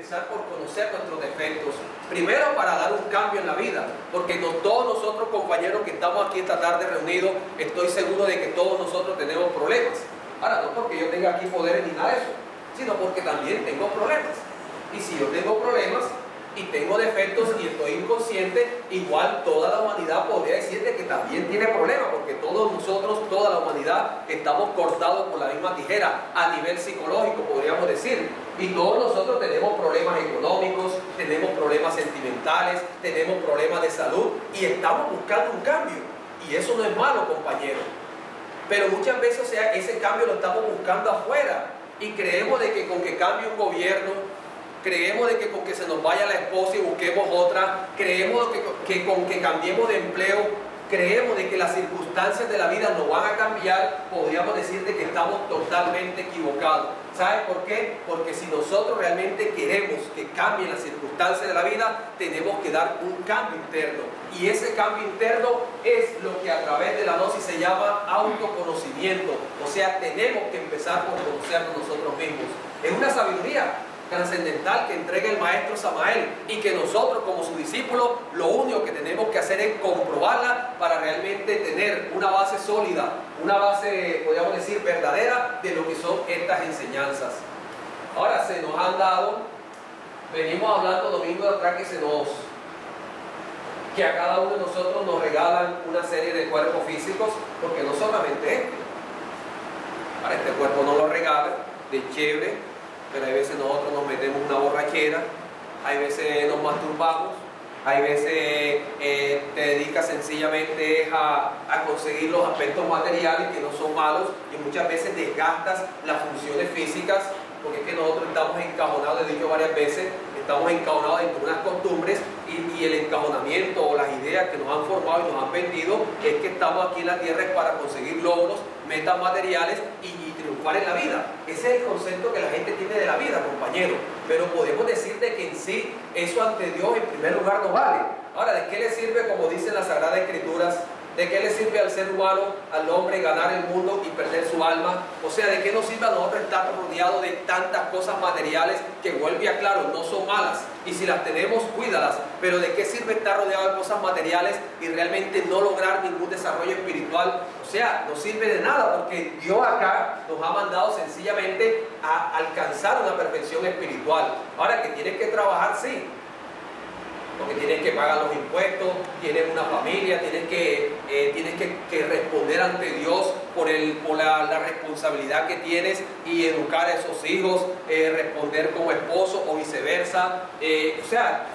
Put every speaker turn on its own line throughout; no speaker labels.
empezar por conocer nuestros defectos. Primero, para dar un cambio en la vida, porque no todos nosotros, compañeros que estamos aquí esta tarde reunidos, estoy seguro de que todos nosotros tenemos problemas. Ahora, no porque yo tenga aquí poderes ni nada de eso, sino porque también tengo problemas. Y si yo tengo problemas y tengo defectos y estoy inconsciente, igual toda la humanidad podría decirle que también tiene problemas, porque todos nosotros, toda la humanidad, estamos cortados por la misma tijera a nivel psicológico, podríamos decir. Y todos nosotros tenemos problemas económicos, tenemos problemas sentimentales, tenemos problemas de salud y estamos buscando un cambio. Y eso no es malo, compañero. Pero muchas veces, o sea, ese cambio lo estamos buscando afuera y creemos de que con que cambie un gobierno, creemos de que con que se nos vaya la esposa y busquemos otra, creemos que con que cambiemos de empleo, creemos de que las circunstancias de la vida no van a cambiar, podríamos decir de que estamos totalmente equivocados. ¿Sabe por qué? Porque si nosotros realmente queremos que cambien las circunstancias de la vida, tenemos que dar un cambio interno. Y ese cambio interno es lo que a través de la gnosis se llama autoconocimiento. O sea, tenemos que empezar por conocernos nosotros mismos. Es una sabiduría trascendental que entrega el maestro Samael y que nosotros como sus discípulos lo único que tenemos que hacer es comprobarla para realmente tener una base sólida, una base, podríamos decir, verdadera de lo que son estas enseñanzas. Ahora se nos han dado, venimos hablando domingo de atrás que a cada uno de nosotros nos regalan una serie de cuerpos físicos, porque no solamente este, para este cuerpo no lo regalan, de chévere. Pero hay veces nosotros nos metemos una borrachera, hay veces nos masturbamos, hay veces te dedicas sencillamente a conseguir los aspectos materiales que no son malos y muchas veces desgastas las funciones físicas, porque es que nosotros estamos encajonados, he dicho varias veces, estamos encajonados entre unas costumbres y el encajonamiento o las ideas que nos han formado y nos han vendido es que estamos aquí en la tierra es para conseguir logros, metas materiales y triunfar en la vida. Ese es el concepto que la gente tiene de la vida, compañero. Pero podemos decirte que en sí, eso ante Dios en primer lugar no vale. Ahora, ¿de qué le sirve, como dicen las Sagradas Escrituras, de qué le sirve al ser humano, al hombre, ganar el mundo y perder su alma? O sea, ¿de qué nos sirve a nosotros estar rodeados de tantas cosas materiales que, vuelve a claro, no son malas? Y si las tenemos, cuídalas. Pero ¿de qué sirve estar rodeado de cosas materiales y realmente no lograr ningún desarrollo espiritual? O sea, no sirve de nada, porque Dios acá nos ha mandado sencillamente a alcanzar una perfección espiritual. Ahora, que tienes que trabajar, sí, porque tienes que pagar los impuestos, tienes una familia, tienes que responder ante Dios por la responsabilidad que tienes y educar a esos hijos, responder como esposo o viceversa. O sea,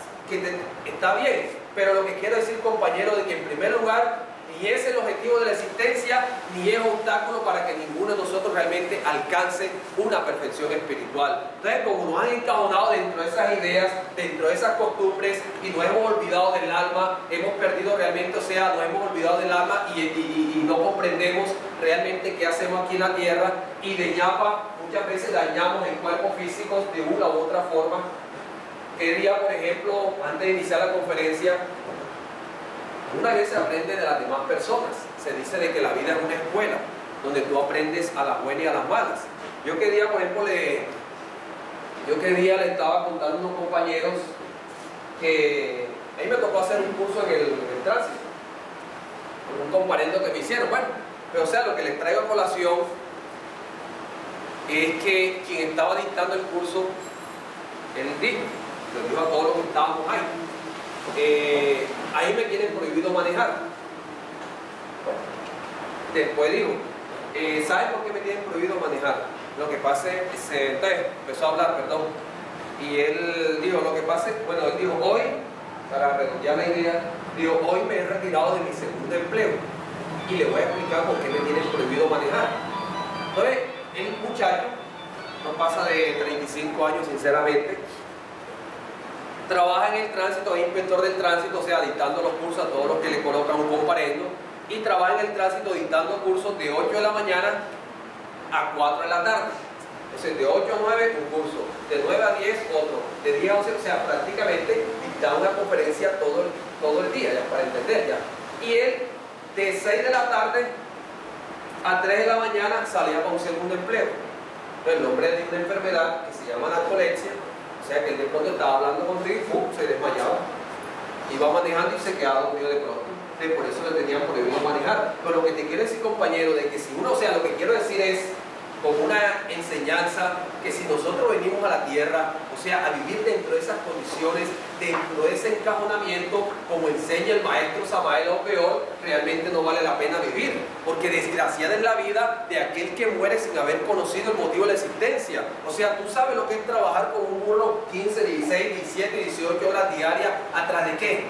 está bien, pero lo que quiero decir, compañero, de que en primer lugar ni es el objetivo de la existencia, ni es obstáculo para que ninguno de nosotros realmente alcance una perfección espiritual. Entonces, como nos han encajonado dentro de esas ideas, dentro de esas costumbres, y nos hemos olvidado del alma, hemos perdido realmente, o sea, nos hemos olvidado del alma y no comprendemos realmente qué hacemos aquí en la tierra, y de ñapa muchas veces dañamos el cuerpo físico de una u otra forma. ¿Qué día, por ejemplo, antes de iniciar la conferencia, una vez se aprende de las demás personas? Se dice de que la vida es una escuela donde tú aprendes a las buenas y a las malas. Yo qué día, por ejemplo, le estaba contando a unos compañeros que a mí me tocó hacer un curso en el tránsito con un compañero que me hicieron. Bueno, pero o sea, lo que les traigo a colación es que quien estaba dictando el curso, él dijo a todos los que estábamos ahí, ahí me tienen prohibido manejar. Después digo, ¿saben por qué me tienen prohibido manejar? Lo que pasa es que entonces empezó a hablar, perdón, y él dijo, lo que pasa es, bueno, él dijo, hoy, para redondear la idea, dijo, hoy me he retirado de mi segundo empleo y le voy a explicar por qué me tienen prohibido manejar. Entonces, el muchacho no pasa de 35 años, sinceramente, trabaja en el tránsito, es inspector del tránsito, o sea, dictando los cursos a todos los que le colocan un comparendo, y trabaja en el tránsito dictando cursos de 8 de la mañana a 4 de la tarde. Entonces, de 8 a 9 un curso, de 9 a 10 otro, de 10 a 11, o sea, prácticamente da una conferencia todo el día, ya para entender ya. Y él, de 6 de la tarde a 3 de la mañana, salía para un segundo empleo. Entonces, el hombre tiene una enfermedad que se llama narcolepsia, o sea que él de pronto estaba hablando contigo y ¡pum! Se desmayaba. Iba manejando y se quedaba dormido de pronto. Por eso le tenían prohibido manejar. Pero lo que te quiero decir, compañero, de que si uno, o sea, lo que quiero decir es como una enseñanza que si nosotros venimos a la tierra, o sea, a vivir dentro de esas condiciones, dentro de ese encajonamiento, como enseña el maestro Samael, o peor, realmente no vale la pena vivir, porque desgraciada es la vida de aquel que muere sin haber conocido el motivo de la existencia. O sea, tú sabes lo que es trabajar con un burro 15, 16, 17, 18 horas diarias, ¿atrás de qué?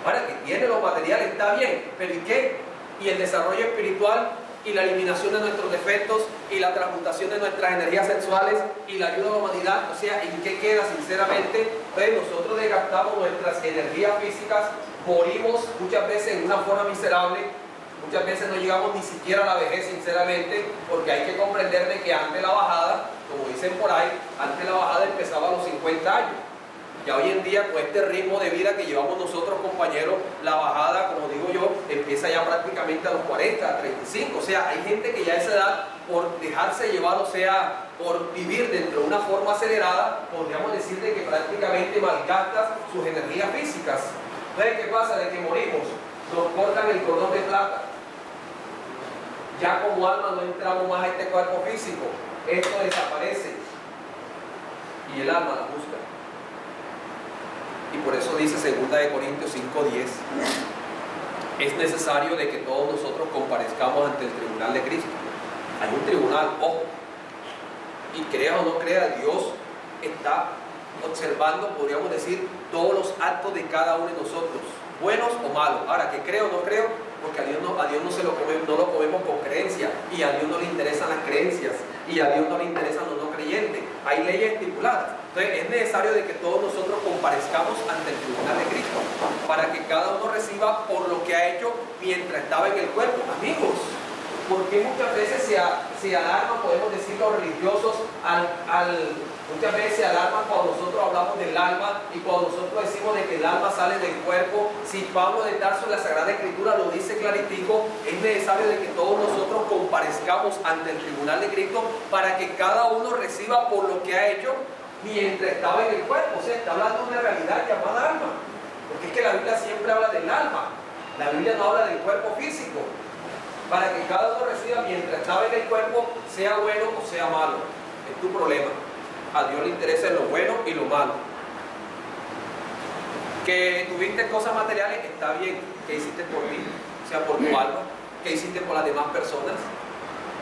Ahora, que tiene los materiales, está bien, pero ¿y qué? Y el desarrollo espiritual, y la eliminación de nuestros defectos, y la transmutación de nuestras energías sexuales, y la ayuda a la humanidad, o sea, ¿en qué queda sinceramente? Pues nosotros desgastamos nuestras energías físicas, morimos muchas veces en una forma miserable, muchas veces no llegamos ni siquiera a la vejez sinceramente, porque hay que comprender de que antes la bajada, como dicen por ahí, antes la bajada empezaba a los 50 años. Ya hoy en día, con este ritmo de vida que llevamos nosotros, compañeros, la bajada, como digo yo, empieza ya prácticamente a los 40, a 35. O sea, hay gente que ya a esa edad, por dejarse llevar, o sea, por vivir dentro de una forma acelerada, podríamos decir de que prácticamente malgasta sus energías físicas. Entonces, ¿qué pasa? De que morimos, nos cortan el cordón de plata. Ya como alma no entramos más a este cuerpo físico. Esto desaparece. Y el alma la busca. Y por eso dice 2 Corintios 5:10, es necesario de que todos nosotros comparezcamos ante el tribunal de Cristo. Hay un tribunal, ojo, y crea o no crea, Dios está observando, podríamos decir, todos los actos de cada uno de nosotros, buenos o malos. Ahora, que creo o no creo, porque a Dios no lo comemos con creencia, y a Dios no le interesan las creencias, y a Dios no le interesan los no creyentes. Hay leyes estipuladas. Entonces es necesario de que todos nosotros comparezcamos ante el tribunal de Cristo, para que cada uno reciba por lo que ha hecho mientras estaba en el cuerpo. Amigos, porque muchas veces se alarman, podemos decir, los religiosos, muchas veces se alarman cuando nosotros hablamos del alma, y cuando nosotros decimos de que el alma sale del cuerpo. Si Pablo de Tarso en la Sagrada Escritura lo dice claritico, es necesario de que todos nosotros comparezcamos ante el tribunal de Cristo, para que cada uno reciba por lo que ha hecho mientras estaba en el cuerpo. O sea, está hablando de una realidad llamada alma, porque es que la Biblia siempre habla del alma, la Biblia no habla del cuerpo físico, para que cada uno reciba mientras estaba en el cuerpo, sea bueno o sea malo. Es tu problema. A Dios le interesa lo bueno y lo malo. Que tuviste cosas materiales, está bien. ¿Qué hiciste por ti? O sea, por tu alma. ¿Qué hiciste por las demás personas?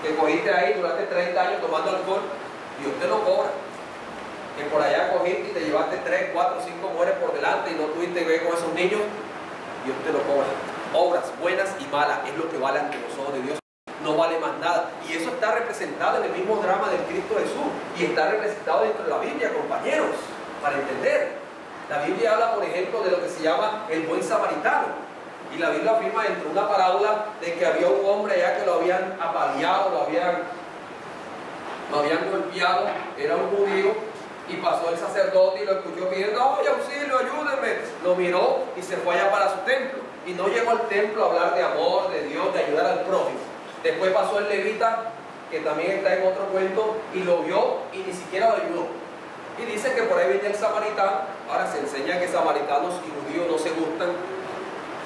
Que cogiste ahí durante 30 años tomando alcohol, Dios te lo cobra. Que por allá cogiste y te llevaste 3, 4, 5 mujeres por delante y no tuviste que ver con esos niños, Dios te lo cobra. Obras buenas y malas es lo que vale ante los ojos de Dios. No vale más nada. Y eso está representado en el mismo drama del Cristo Jesús, y está representado dentro de la Biblia, compañeros, para entender. La Biblia habla, por ejemplo, de lo que se llama el buen samaritano, y la Biblia afirma dentro de una parábola de que había un hombre allá que lo habían apaleado, lo habían golpeado, era un judío, y pasó el sacerdote y lo escuchó pidiendo: ¡ay, auxilio, ayúdenme! Lo miró y se fue allá para su templo, y no llegó al templo a hablar de amor, de Dios, de ayudar al prójimo. Después pasó el levita, que también está en otro cuento, y lo vio y ni siquiera lo ayudó. Y dice que por ahí viene el samaritano. Ahora se enseña que samaritanos y judíos no se gustan,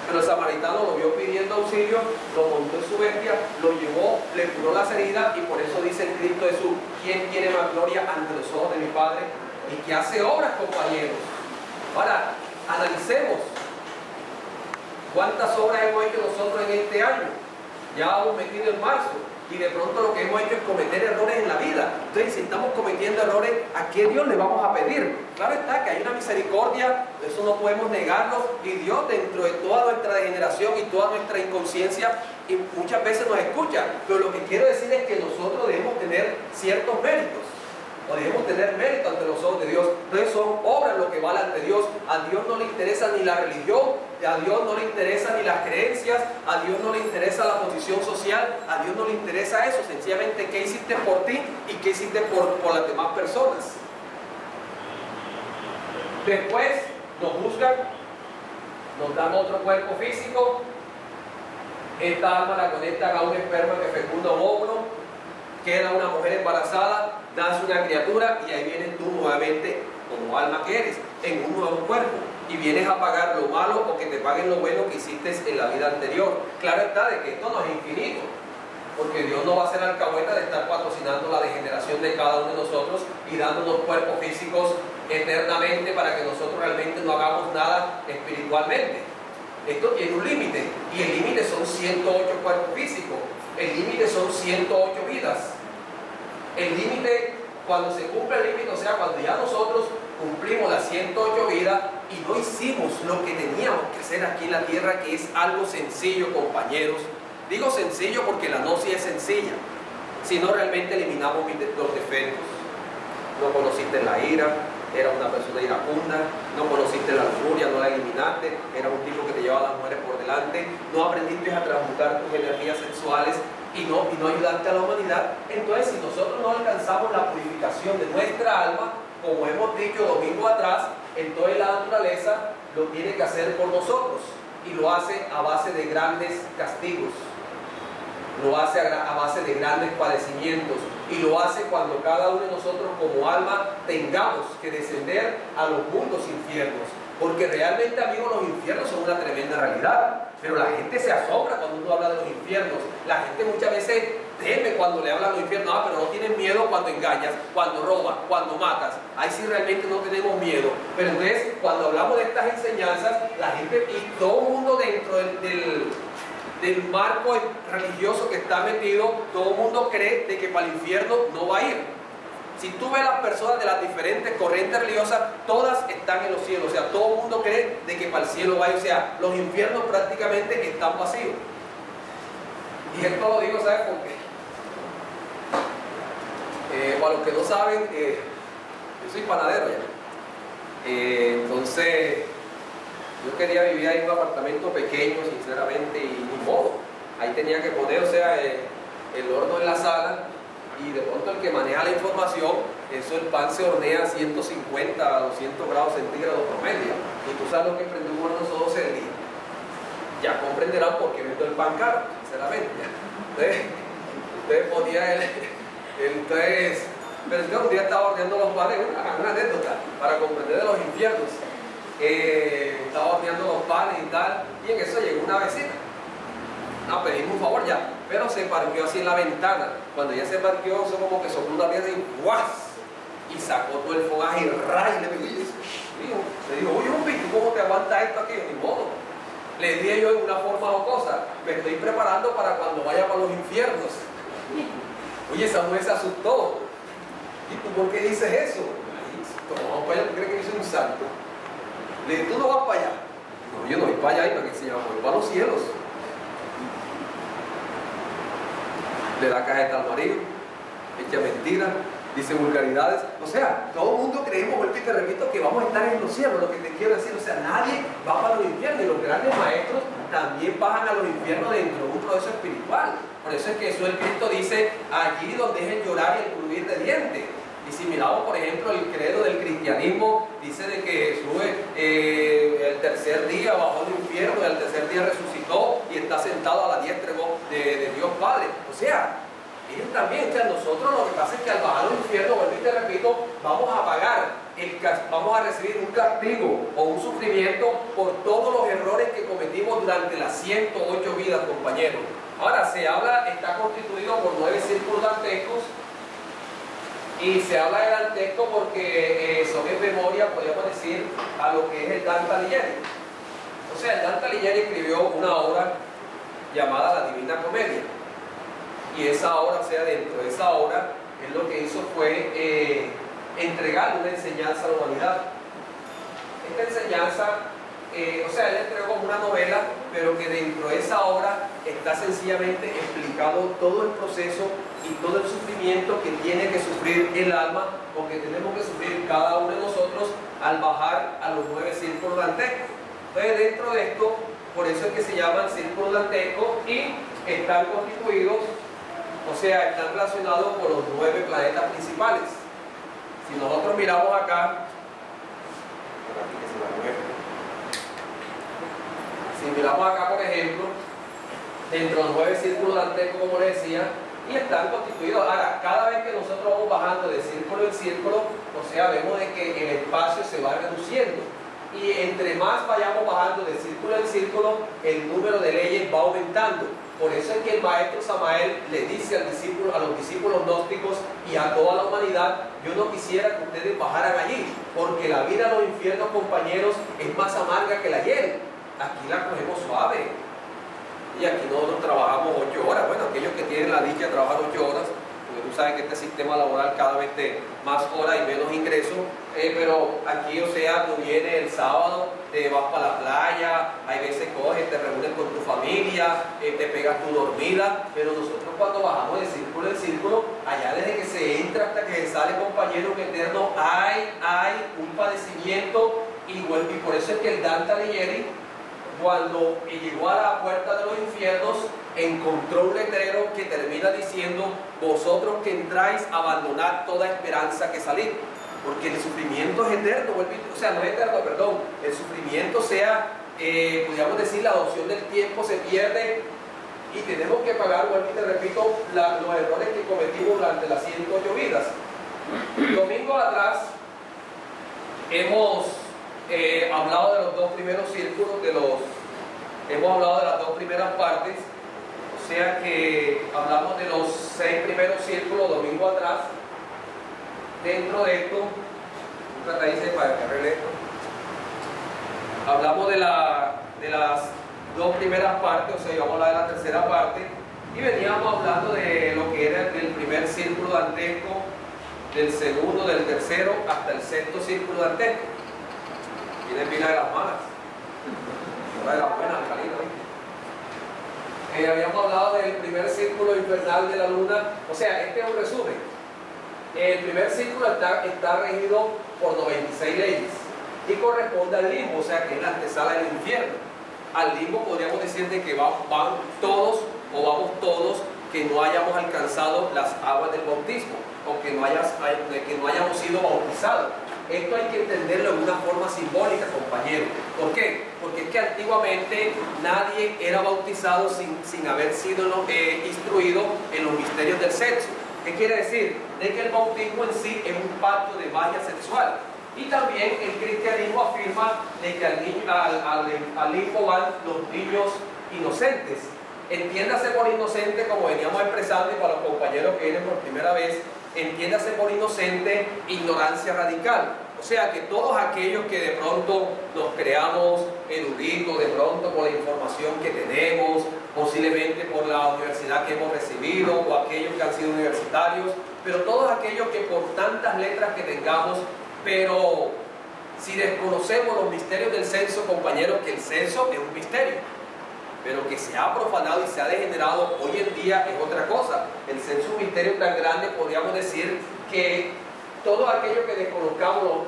pero el samaritano lo vio pidiendo auxilio, lo montó en su bestia, lo llevó, le curó las heridas, y por eso dice en Cristo Jesús: ¿quién tiene más gloria ante los ojos de mi Padre? Y que hace obras, compañeros. Ahora, analicemos cuántas obras hemos hecho nosotros en este año. Ya hemos metido en marzo, y de pronto lo que hemos hecho es cometer errores en la vida. Entonces, si estamos cometiendo errores, ¿a qué Dios le vamos a pedir? Claro está que hay una misericordia, eso no podemos negarlo, y Dios, dentro de toda nuestra degeneración y toda nuestra inconsciencia, y muchas veces nos escucha. Pero lo que quiero decir es que nosotros debemos tener ciertos méritos, o debemos tener mérito ante los ojos de Dios. Entonces son obras lo que vale ante Dios. A Dios no le interesa ni la religión, a Dios no le interesa ni las creencias, a Dios no le interesa la posición social, a Dios no le interesa eso. Sencillamente, ¿qué hiciste por ti y qué hiciste por las demás personas? Después nos juzgan, nos dan otro cuerpo físico, esta alma la conectan a un esperma que fecunda un óvulo, queda una mujer embarazada, nace una criatura, y ahí vienes tú nuevamente como como alma que eres, en un nuevo cuerpo. Y vienes a pagar lo malo o que te paguen lo bueno que hiciste en la vida anterior. Claro está de que esto no es infinito, porque Dios no va a ser alcahueta de estar patrocinando la degeneración de cada uno de nosotros y dándonos cuerpos físicos eternamente para que nosotros realmente no hagamos nada espiritualmente. Esto tiene un límite, y el límite son 108 cuerpos físicos, el límite son 108 vidas. El límite, cuando se cumple el límite, o sea, cuando ya nosotros cumplimos las 108 vidas y no hicimos lo que teníamos que hacer aquí en la tierra, que es algo sencillo, compañeros. Digo sencillo porque la gnosis es sencilla, si no realmente eliminamos los defectos. No conociste la ira, era una persona iracunda. No conociste la lujuria, no la eliminaste, era un tipo que te llevaba a las mujeres por delante. No aprendiste a transmutar tus energías sexuales y no ayudaste a la humanidad. Entonces, si nosotros no alcanzamos la purificación de nuestra alma, como hemos dicho domingo atrás, entonces la naturaleza lo tiene que hacer por nosotros, y lo hace a base de grandes castigos, lo hace a base de grandes padecimientos, y lo hace cuando cada uno de nosotros como alma tengamos que descender a los mundos infiernos, porque realmente, amigos, los infiernos son una tremenda realidad. Pero la gente se asombra cuando uno habla de los infiernos. La gente muchas veces teme cuando le hablan de los infiernos. Pero no tienen miedo cuando engañas, cuando robas, cuando matas. Ahí sí realmente no tenemos miedo. Pero entonces, cuando hablamos de estas enseñanzas, la gente y todo el mundo dentro del marco religioso que está metido, todo el mundo cree de que para el infierno no va a ir. Si tú ves las personas de las diferentes corrientes religiosas, todas están en los cielos. O sea, todo el mundo cree de que para el cielo va a ir. O sea, los infiernos prácticamente están vacíos. Y esto lo digo, ¿sabes por qué? Para los que no saben, yo soy panadero ya. Entonces, yo quería vivir ahí en un apartamento pequeño, sinceramente, y ni modo. Ahí tenía que poner, o sea, el horno en la sala. Y de pronto el que maneja la información, eso el pan se hornea a 150 a 200 grados centígrados promedio. Y tú sabes lo que prende un horno esos 12 días. Ya comprenderán por qué vendo el pan caro, sinceramente. Ustedes ponían entonces, pero es que un día estaba horneando los panes, una anécdota, para comprender de los infiernos. Estaba horneando los panes y tal, y en eso llegó una vecina. No, pedimos un favor ya, pero se parqueó así en la ventana. Cuando ella se parqueó, eso como que sopló una piedra y ¡guas! Y sacó todo el fogaje y ¡ray! Le dijo, oye, ¿tú cómo te aguantas esto aquí? Ni modo. Le dije yo en una forma jocosa, me estoy preparando para cuando vaya para los infiernos. Oye, esa mujer se asustó. ¿Y tú por qué dices eso? Vamos para allá, ¿tú crees que yo soy un santo? Le dije, ¿tú no vas para allá? No, yo no voy para allá, ¿y para qué se llama? Voy para los cielos. Le da cajeta al marido, echa mentiras, dice vulgaridades. O sea, todo el mundo creemos, vuelvo y te repito, que vamos a estar en los cielos. Lo que te quiero decir, o sea, nadie va para los infiernos, y los grandes maestros también bajan a los infiernos dentro de un proceso espiritual. Por eso es que Jesús el Cristo dice, allí donde es el llorar y el crujir de dientes. Y si miramos, por ejemplo, el credo del cristianismo, dice de que Jesús el tercer día bajó del infierno, y al tercer día resucitó y está sentado a la diestra de Dios Padre. O sea, ellos también, o sea, nosotros lo que pasa es que al bajar al infierno, vuelvo y te repito, vamos a pagar, vamos a recibir un castigo o un sufrimiento por todos los errores que cometimos durante las 108 vidas, compañeros. Ahora, se habla, está constituido por 9 círculos dantescos. Y se habla de dantesco porque son en memoria, podríamos decir, a lo que es el Dante Alighieri. O sea, el Dante Alighieri escribió una obra llamada La Divina Comedia. Y esa obra, o sea, dentro de esa obra, él lo que hizo fue entregar una enseñanza a la humanidad. Esta enseñanza, o sea, él entregó como una novela, pero que dentro de esa obra está sencillamente explicado todo el proceso y todo el sufrimiento que tiene que sufrir el alma, o que tenemos que sufrir cada uno de nosotros al bajar a los 9 círculos dantescos. Entonces, dentro de esto, por eso es que se llaman círculos dantescos, y están constituidos, o sea, están relacionados con los 9 planetas principales. Si nosotros miramos acá, si miramos acá, por ejemplo, dentro de los 9 círculos dantescos, como les decía, y están constituidos. Ahora, cada vez que nosotros vamos bajando de círculo en círculo, o sea, vemos de que el espacio se creciendo. Y entre más vayamos bajando de círculo en círculo, el número de leyes va aumentando. Por eso es que el maestro Samael le dice a los discípulos gnósticos y a toda la humanidad: yo no quisiera que ustedes bajaran allí, porque la vida de los infiernos, compañeros, es más amarga que la hiel. Aquí la cogemos suave. Y aquí nosotros trabajamos 8 horas. Bueno, aquellos que tienen la dicha de trabajar 8 horas, porque tú sabes que este sistema laboral cada vez te más horas y menos ingresos, pero aquí, o sea, tú vienes el sábado, te vas para la playa, hay veces coges, te reúnes con tu familia, te pegas tu dormida, pero nosotros cuando bajamos de círculo en círculo, allá desde que se entra hasta que se sale, compañero, un eterno, hay un padecimiento, y por eso es que el Dante Alighieri, cuando llegó a la puerta de los infiernos, encontró un letrero que termina diciendo: vosotros que entráis, abandonad toda esperanza que salid. Porque el sufrimiento es eterno, o sea, no es eterno, perdón, el sufrimiento, podríamos decir, la adopción del tiempo se pierde y tenemos que pagar, vuelvo y te repito, los errores que cometimos durante las 108 vidas. Domingo atrás hemos hablado de los 2 primeros círculos, hemos hablado de las 2 primeras partes, o sea que hablamos de los 6 primeros círculos domingo atrás. Dentro de esto, nunca te dice para que arregle esto, hablamos de las 2 primeras partes, o sea, íbamos a hablar de la tercera parte, y veníamos hablando de lo que era el primer círculo dantesco, del segundo, del tercero, hasta el 6.º círculo dantesco. Tiene pila de las malas, una de las buenas, Calito. Habíamos hablado del primer círculo infernal de la luna, o sea, este es un resumen. El primer círculo está regido por 96 leyes y corresponde al limbo, o sea, que es la antesala del infierno. Al limbo podríamos decir de que van todos, o vamos todos, que no hayamos alcanzado las aguas del bautismo, o que no hayamos sido bautizados. Esto hay que entenderlo de una forma simbólica, compañero. ¿Por qué? Porque es que antiguamente nadie era bautizado sin haber sido instruido en los misterios del sexo. ¿Qué quiere decir? De que el bautismo en sí es un pacto de magia sexual. Y también el cristianismo afirma de que al limbo van los niños inocentes. Entiéndase por inocente, como veníamos expresando, y para los compañeros que vienen por primera vez, entiéndase por inocente ignorancia radical. O sea, que todos aquellos que de pronto nos creamos eruditos, de pronto por la información que tenemos, posiblemente por la universidad que hemos recibido, o aquellos que han sido universitarios, pero todos aquellos que por tantas letras que tengamos, pero si desconocemos los misterios del censo, compañeros, que el censo es un misterio, pero que se ha profanado y se ha degenerado hoy en día es otra cosa. El censo es un misterio tan grande, podríamos decir que todo aquello que desconozcamos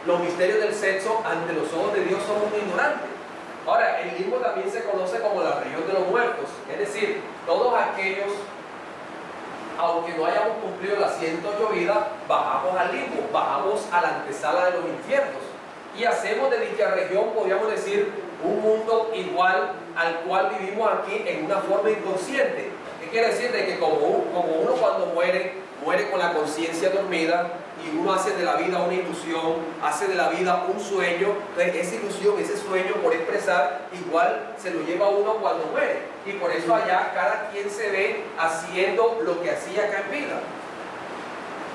los misterios del censo, ante los ojos de Dios somos ignorantes. Ahora, el limbo también se conoce como la región de los muertos, es decir, todos aquellos, aunque no hayamos cumplido las 108 vidas, bajamos al limbo, bajamos a la antesala de los infiernos y hacemos de dicha región, podríamos decir, un mundo igual al cual vivimos aquí en una forma inconsciente. ¿Qué quiere decir? De que como uno cuando muere con la conciencia dormida, y uno hace de la vida una ilusión, hace de la vida un sueño, entonces esa ilusión, ese sueño por expresar, igual se lo lleva uno cuando muere. Y por eso allá cada quien se ve haciendo lo que hacía acá en vida.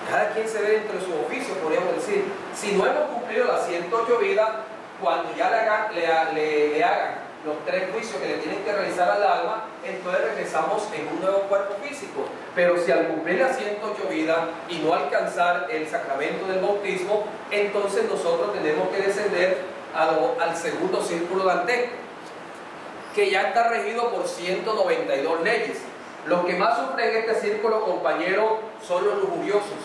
Cada quien se ve dentro de su oficio, podríamos decir. Si no hemos cumplido las 108 vidas, cuando ya le hagan los 3 juicios que le tienen que realizar al alma, entonces regresamos en un nuevo cuerpo físico. Pero si al cumplir las 108 vidas y no alcanzar el sacramento del bautismo, entonces nosotros tenemos que descender al segundo círculo dantesco, que ya está regido por 192 leyes. Los que más sufren en este círculo, compañero, son los lujuriosos.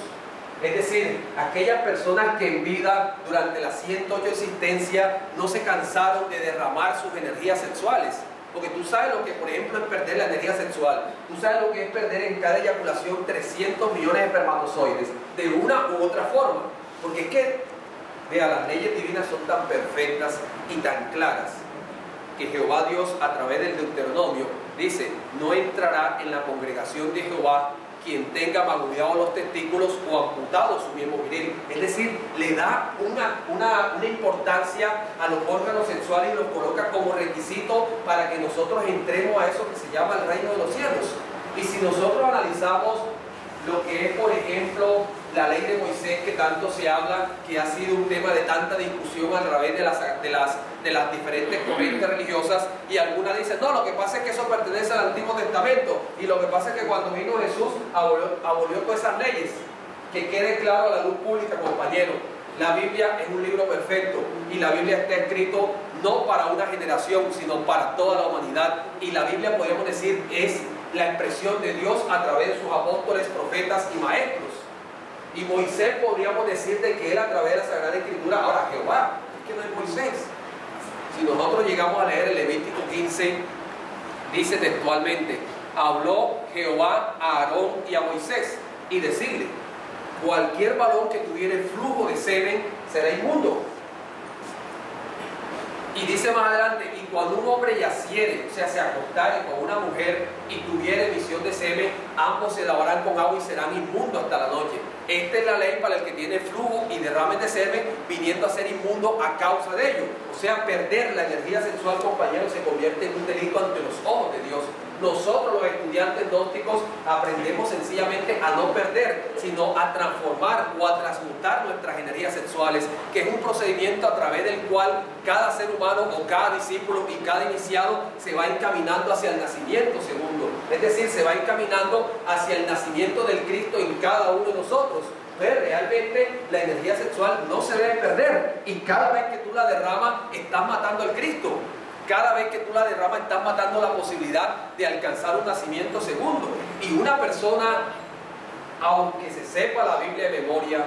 Es decir, aquellas personas que en vida, durante las 108 existencias, no se cansaron de derramar sus energías sexuales. Porque tú sabes lo que, por ejemplo, es perder la energía sexual. Tú sabes lo que es perder en cada eyaculación 300 millones de espermatozoides, de una u otra forma. Porque es que, vea, las leyes divinas son tan perfectas y tan claras, que Jehová Dios, a través del Deuteronomio, dice: no entrará en la congregación de Jehová quien tenga magullados los testículos o amputado su miembro viril. Es decir, le da una importancia a los órganos sexuales y los coloca como requisito para que nosotros entremos a eso que se llama el reino de los cielos. Y si nosotros analizamos lo que es, por ejemplo, la ley de Moisés, que tanto se habla, que ha sido un tema de tanta discusión a través de las diferentes corrientes religiosas, y algunas dicen, no, lo que pasa es que eso pertenece al Antiguo Testamento, y lo que pasa es que cuando vino Jesús abolió todas esas leyes. Que quede claro a la luz pública, compañero, la Biblia es un libro perfecto, y la Biblia está escrito no para una generación, sino para toda la humanidad, y la Biblia, podríamos decir, es la expresión de Dios a través de sus apóstoles, profetas y maestros. Y Moisés, podríamos decir de que él a través de la Sagrada Escritura, ahora Jehová, es que no es Moisés. Si nosotros llegamos a leer el Levítico 15, dice textualmente, habló Jehová a Aarón y a Moisés, y decirle, cualquier varón que tuviere flujo de semen será inmundo. Y dice más adelante, y cuando un hombre yaciere, o sea, se acostare con una mujer y tuviere emisión de semen, ambos se lavarán con agua y serán inmundos hasta la noche. Esta es la ley para el que tiene flujo y derrames de semen, viniendo a ser inmundo a causa de ello. O sea, perder la energía sexual, compañero, se convierte en un delito ante los ojos de Dios. Nosotros, los estudiantes gnósticos, aprendemos sencillamente a no perder, sino a transformar o a transmutar nuestras energías sexuales, que es un procedimiento a través del cual cada ser humano o cada discípulo y cada iniciado se va encaminando hacia el nacimiento segundo. Es decir, se va encaminando hacia el nacimiento del Cristo en cada uno de nosotros. Entonces, realmente la energía sexual no se debe perder, y cada vez que tú la derramas, estás matando al Cristo. Cada vez que tú la derramas, estás matando la posibilidad de alcanzar un nacimiento segundo. Y una persona, aunque se sepa la Biblia de memoria,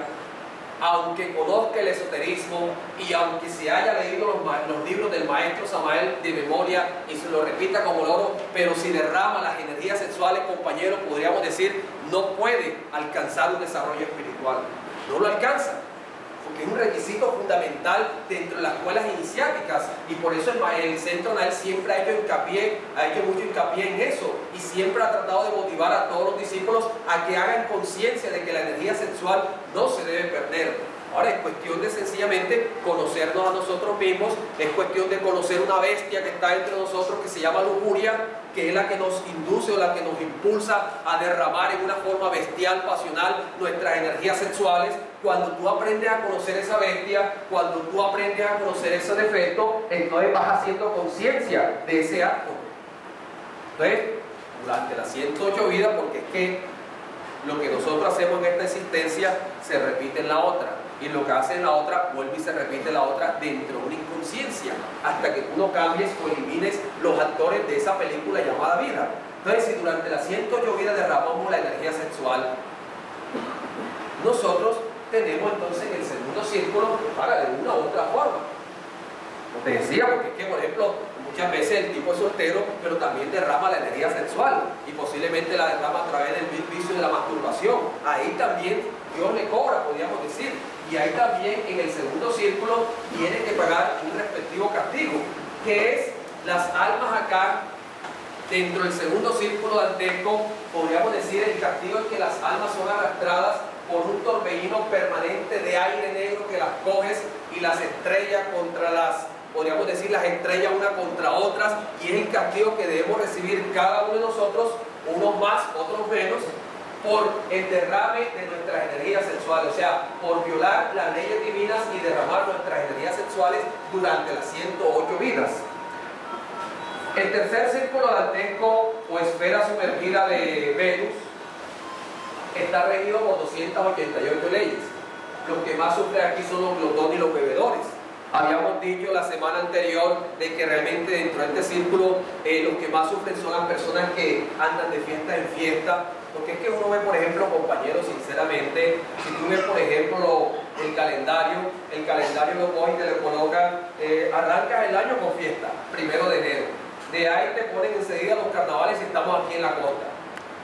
aunque conozca el esoterismo y aunque se haya leído los libros del maestro Samael de memoria y se lo repita como loro, pero si derrama las energías sexuales, compañeros, podríamos decir, no puede alcanzar un desarrollo espiritual. No lo alcanza, porque es un requisito fundamental dentro de las escuelas iniciáticas, y por eso el Centro NAEL siempre ha hecho mucho hincapié en eso, y siempre ha tratado de motivar a todos los discípulos a que hagan conciencia de que la energía sexual no se debe perder. Ahora es cuestión de sencillamente conocernos a nosotros mismos, es cuestión de conocer una bestia que está entre nosotros que se llama lujuria, que es la que nos induce o la que nos impulsa a derramar en una forma bestial, pasional, nuestras energías sexuales. Cuando tú aprendes a conocer esa bestia, cuando tú aprendes a conocer ese defecto, entonces vas haciendo conciencia de ese acto. Entonces, durante las 108 vidas, porque es que lo que nosotros hacemos en esta existencia se repite en la otra, y lo que hace en la otra vuelve y se repite en la otra dentro de una inconsciencia, hasta que tú no cambies o elimines los actores de esa película llamada vida. Entonces, si durante las 108 vidas derramamos la energía sexual, nosotros tenemos entonces en el segundo círculo para de una u otra forma. Como te decía, porque es que, por ejemplo, muchas veces el tipo es soltero, pero también derrama la energía sexual, y posiblemente la derrama a través del vicio de la masturbación. Ahí también Dios le cobra, podríamos decir, y ahí también en el segundo círculo tiene que pagar un respectivo castigo, que es las almas acá. Dentro del segundo círculo dantesco, podríamos decir, el castigo es que las almas son arrastradas por un torbellino permanente de aire negro que las coges y las estrellas contra podríamos decir, las estrellas una contra otras, y es el castigo que debemos recibir cada uno de nosotros, unos más, otros menos, por el derrame de nuestras energías sexuales, o sea, por violar las leyes divinas y derramar nuestras energías sexuales durante las 108 vidas. El tercer círculo dantesco o esfera sumergida de Venus está regido por 288 leyes. Los que más sufren aquí son los glotones y los bebedores. Habíamos dicho la semana anterior de que realmente dentro de este círculo los que más sufren son las personas que andan de fiesta en fiesta, porque es que uno ve, por ejemplo, compañeros, sinceramente, si tú ves, por ejemplo, el calendario lo coge y te lo coloca, arrancas el año con fiesta, 1 de enero, de ahí te ponen enseguida los carnavales y estamos aquí en la costa,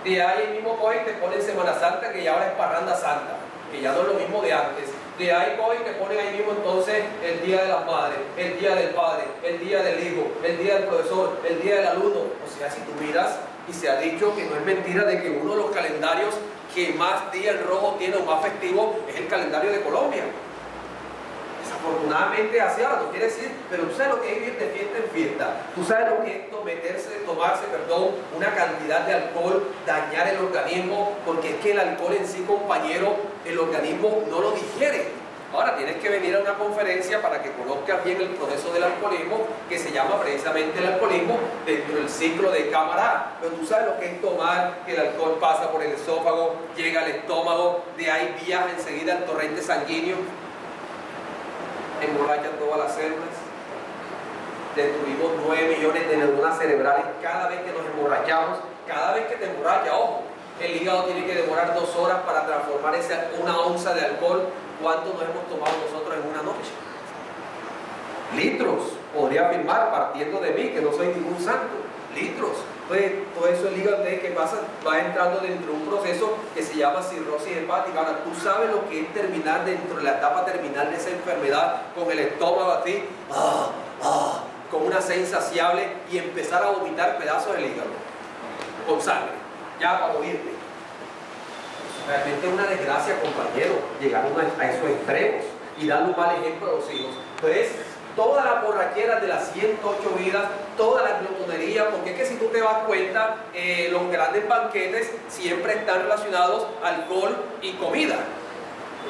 de ahí mismo coge y te ponen Semana Santa, que ya ahora es parranda santa, que ya no es lo mismo de antes. De ahí cogen y te ponen ahí mismo entonces el Día de las Madres, el Día del Padre, el Día del Hijo, el Día del Profesor, el Día del Alumno. O sea, si tú miras, y se ha dicho que no es mentira de que uno de los calendarios que más días rojo tiene o más festivo es el calendario de Colombia. Desafortunadamente hacia ahora no quiere decir, pero tú sabes lo que es ir de fiesta en fiesta, tú sabes lo que es tomarse una cantidad de alcohol, dañar el organismo, porque es que el alcohol en sí, compañero, el organismo no lo digiere. Ahora tienes que venir a una conferencia para que conozcas bien el proceso del alcoholismo, que se llama precisamente el alcoholismo dentro del ciclo de cámara. Pero tú sabes lo que es tomar, que el alcohol pasa por el esófago, llega al estómago, de ahí viaja enseguida al torrente sanguíneo, emborracha todas las células. Destruimos 9 millones de neuronas cerebrales cada vez que nos emborrachamos. Cada vez que te emborrachas, ojo, el hígado tiene que demorar 2 horas para transformar una onza de alcohol. ¿Cuánto nos hemos tomado nosotros en una noche? Litros, podría afirmar, partiendo de mí, que no soy ningún santo. Litros. Entonces, todo eso el hígado que pasa, va entrando dentro de un proceso que se llama cirrosis hepática. Ahora, tú sabes lo que es terminar dentro de la etapa terminal de esa enfermedad, con el estómago así, con una sed insaciable, y empezar a vomitar pedazos del hígado, con sangre, ya para morirte. Realmente es una desgracia, compañero, llegar a esos extremos y dar un mal ejemplo a los hijos. Entonces, toda la borrachera de las 108 vidas, toda la glotonería, porque es que si tú te das cuenta, los grandes banquetes siempre están relacionados a alcohol y comida.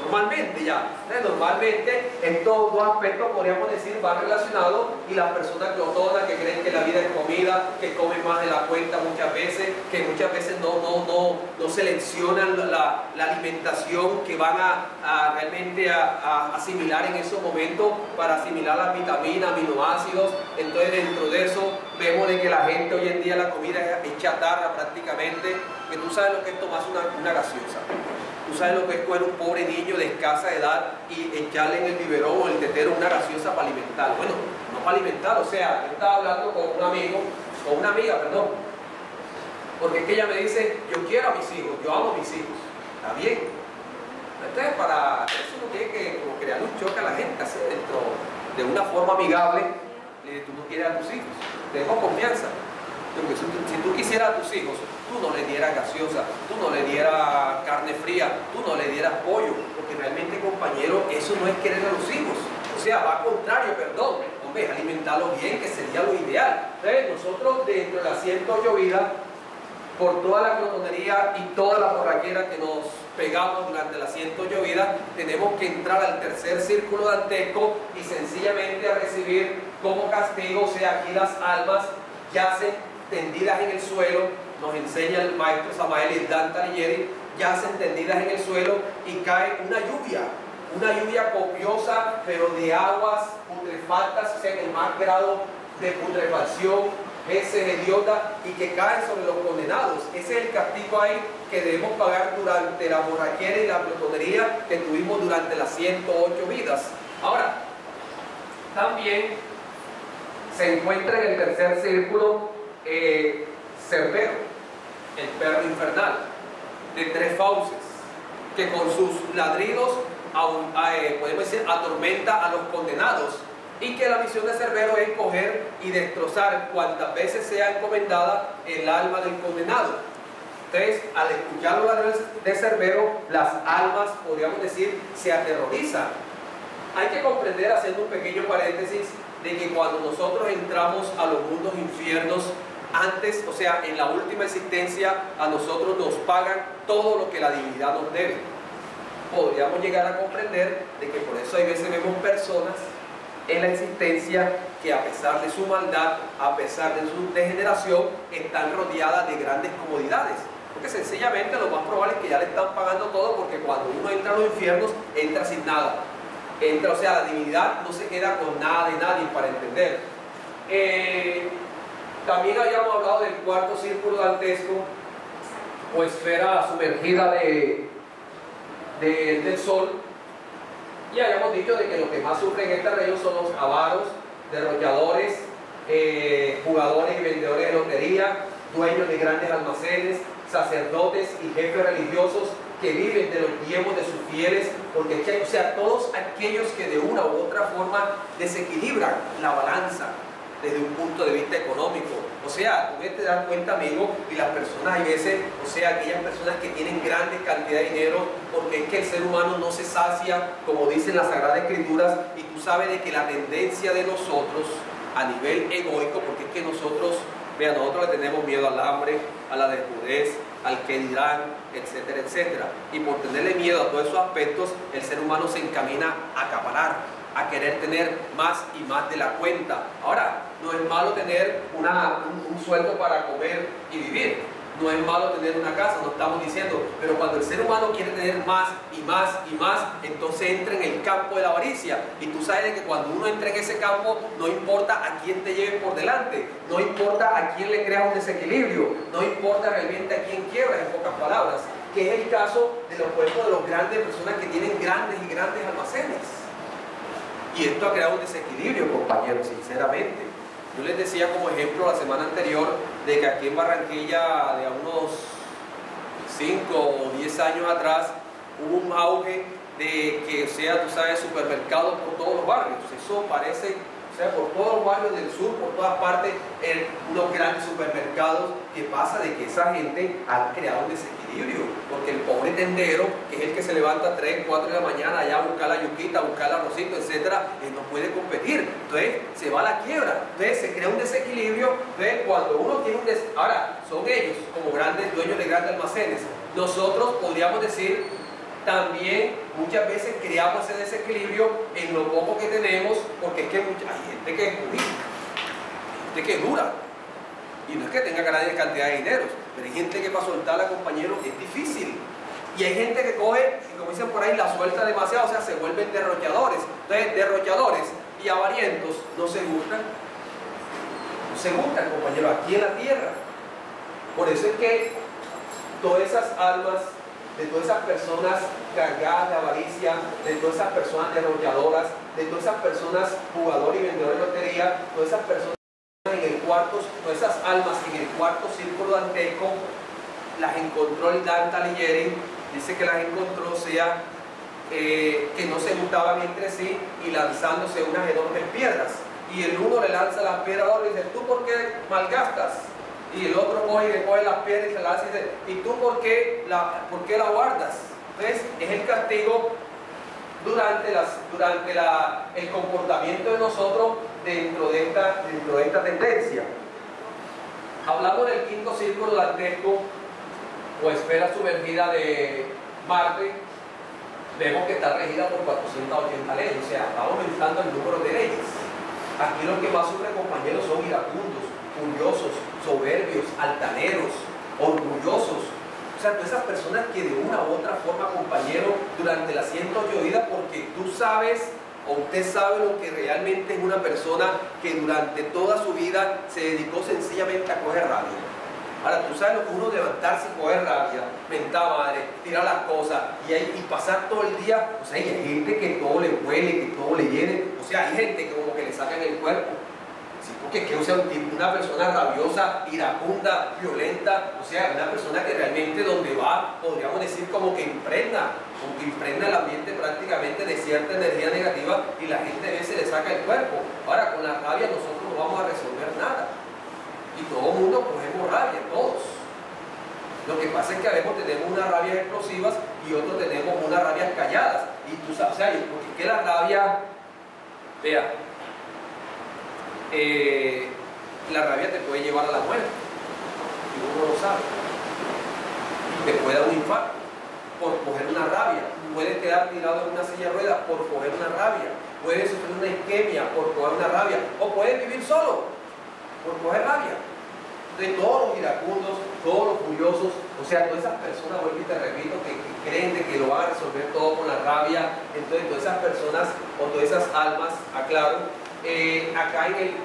Normalmente ya, normalmente en todos dos aspectos podríamos decir van relacionados, y las personas glotonas que creen que la vida es comida, que comen más de la cuenta muchas veces, que muchas veces no seleccionan la alimentación que van realmente a asimilar en esos momentos para asimilar las vitaminas, aminoácidos. Entonces dentro de eso vemos de que la gente hoy en día la comida es chatarra prácticamente, que tú sabes lo que es tomarse una gaseosa. Tú sabes lo que es coger un pobre niño de escasa edad y echarle en el biberón o en el tetero una gaseosa para alimentar. Bueno, no para alimentar, o sea, yo estaba hablando con un amigo, con una amiga, perdón, porque es que ella me dice, yo quiero a mis hijos, yo amo a mis hijos, está bien. Entonces, para eso uno tiene que como crear un choque a la gente, así dentro de una forma amigable. Tú no quieres a tus hijos, tengo confianza. Porque si tú quisieras a tus hijos, tú no le dieras gaseosa, tú no le dieras carne fría, tú no le dieras pollo, porque realmente, compañero, eso no es querer a los hijos. O sea, va al contrario, perdón. Hombre, alimentarlos bien, que sería lo ideal. Entonces, nosotros dentro de las 108 vidas, por toda la glotonería y toda la borraquera que nos pegamos durante las 108 vidas, tenemos que entrar al tercer círculo dantesco y sencillamente a recibir como castigo, o sea, aquí las almas yacen tendidas en el suelo, nos enseña el maestro Samael Dante Alighieri, yacen tendidas en el suelo y cae una lluvia copiosa, pero de aguas putrefactas, o sea, en el más grado de putrefacción, heces hediondas, y que caen sobre los condenados. Ese es el castigo ahí que debemos pagar durante la borrachera y la glotonería que tuvimos durante las 108 vidas. Ahora, también se encuentra en el tercer círculo Cerbero, el perro infernal, de 3 fauces, que con sus ladridos, podemos decir, atormenta a los condenados, y que la misión de Cerbero es coger y destrozar cuantas veces sea encomendada el alma del condenado. Entonces, al escuchar los ladridos de Cerbero, las almas, podríamos decir, se aterrorizan. Hay que comprender, haciendo un pequeño paréntesis, de que cuando nosotros entramos a los mundos infiernos, antes, o sea, en la última existencia, a nosotros nos pagan todo lo que la divinidad nos debe. Podríamos llegar a comprender de que por eso hay veces vemos personas en la existencia que, a pesar de su maldad, a pesar de su degeneración, están rodeadas de grandes comodidades, porque sencillamente lo más probable es que ya le están pagando todo, porque cuando uno entra a los infiernos, entra sin nada. O sea, la divinidad no se queda con nada de nadie, para entender. También habíamos hablado del cuarto círculo dantesco, o esfera sumergida del sol, y habíamos dicho de que los que más sufren en este reino son los avaros, derrochadores, jugadores y vendedores de lotería, dueños de grandes almacenes, sacerdotes y jefes religiosos que viven de los diezmos de sus fieles, porque o sea, todos aquellos que de una u otra forma desequilibran la balanza desde un punto de vista económico, O sea, tú te das cuenta, amigo, y las personas hay veces, o sea, aquellas personas que tienen grandes cantidades de dinero, porque es que el ser humano no se sacia, como dicen las Sagradas Escrituras, y tú sabes de que la tendencia de nosotros a nivel egoico, porque es que nosotros, vean, nosotros le tenemos miedo al hambre, a la desnudez, al que dirán, etcétera, etcétera. Y por tenerle miedo a todos esos aspectos, el ser humano se encamina a acaparar, a querer tener más y más de la cuenta. Ahora, no es malo tener un sueldo para comer y vivir. No es malo tener una casa, no estamos diciendo. Pero cuando el ser humano quiere tener más y más y más, entonces entra en el campo de la avaricia. Y tú sabes que cuando uno entra en ese campo, no importa a quién te lleve por delante, no importa a quién le creas un desequilibrio, no importa realmente a quién quiebra, en pocas palabras, que es el caso de los cuerpos de los grandes personas que tienen grandes y grandes almacenes. Y esto ha creado un desequilibrio, compañeros, sinceramente. Yo les decía como ejemplo la semana anterior de que aquí en Barranquilla, de unos 5 o 10 años atrás, hubo un auge de que, o sea, tú sabes, supermercados por todos los barrios. Eso parece, o sea, por todos los barrios del sur, por todas partes, unos grandes supermercados. ¿Qué pasa? De que esa gente ha creado un desequilibrio, porque el pobre tendero, que es el que se levanta a 3, 4 de la mañana allá a buscar la yuquita, a buscar el arrocito, etcétera, él no puede competir. Entonces se va a la quiebra, entonces se crea un desequilibrio. Entonces cuando uno tiene ahora son ellos como grandes dueños de grandes almacenes. Nosotros podríamos decir también muchas veces creamos ese desequilibrio en lo poco que tenemos, porque es que hay gente que es muy, gente que es dura. Y no es que tenga grandes cantidades de dinero, pero hay gente que para soltarla, compañero, es difícil. Y hay gente que coge, y como dicen por ahí, la suelta demasiado, o sea, se vuelven derrochadores. Entonces, derrochadores y avarientos no se gustan. No se gustan, compañero, aquí en la tierra. Por eso es que todas esas almas, de todas esas personas cargadas de avaricia, de todas esas personas derrochadoras, de todas esas personas jugadores y vendedores de lotería, todas esas personas en el cuarto, todas esas almas en el cuarto círculo dantesco, las encontró el Dante Alighieri. Dice que las encontró, o sea, que no se juntaban entre sí y lanzándose unas enormes piedras. Y el uno le lanza las piedras al otro y dice: ¿tú por qué malgastas? Y el otro coge y le coge las piedras y se las hace y dice: ¿y tú por qué la guardas? Entonces, es el castigo durante el comportamiento de nosotros dentro de esta tendencia. Hablamos del quinto círculo dantesco o esfera sumergida de Marte. Vemos que está regida por 480 leyes, o sea, va aumentando el número de leyes. Aquí los que más sufren, compañeros, son iracundos, furiosos, soberbios, altaneros, orgullosos. O sea, todas esas personas que de una u otra forma, compañero, durante las 108 vidas, porque tú sabes o usted sabe lo que realmente es una persona que durante toda su vida se dedicó sencillamente a coger rabia. Ahora, tú sabes lo que uno levantarse y coger rabia, mentar madre, tirar las cosas y pasar todo el día. O sea, hay gente que todo le huele, que todo le llene. O sea, hay gente que como que le sacan el cuerpo. Sí, porque o sea, una persona rabiosa, iracunda, violenta, o sea, una persona que realmente donde va, podríamos decir como que impregna el ambiente prácticamente de cierta energía negativa y la gente a veces le saca el cuerpo. Ahora, con la rabia nosotros no vamos a resolver nada. Y todo el mundo cogemos rabia, todos. Lo que pasa es que a veces tenemos unas rabias explosivas y otros tenemos unas rabias calladas. Y tú sabes, o sea, porque es que la rabia, vea, la rabia te puede llevar a la muerte. Y uno lo sabe. Te puede dar un infarto por coger una rabia. Puedes quedar tirado en una silla de ruedas por coger una rabia. Puedes sufrir una isquemia por coger una rabia. O puedes vivir solo por coger rabia. De todos los iracundos, todos los furiosos, o sea, todas esas personas, vuelvo y te repito, que creen de que lo van a resolver todo con la rabia. Entonces, todas esas personas o todas esas almas, aclaro, acá en el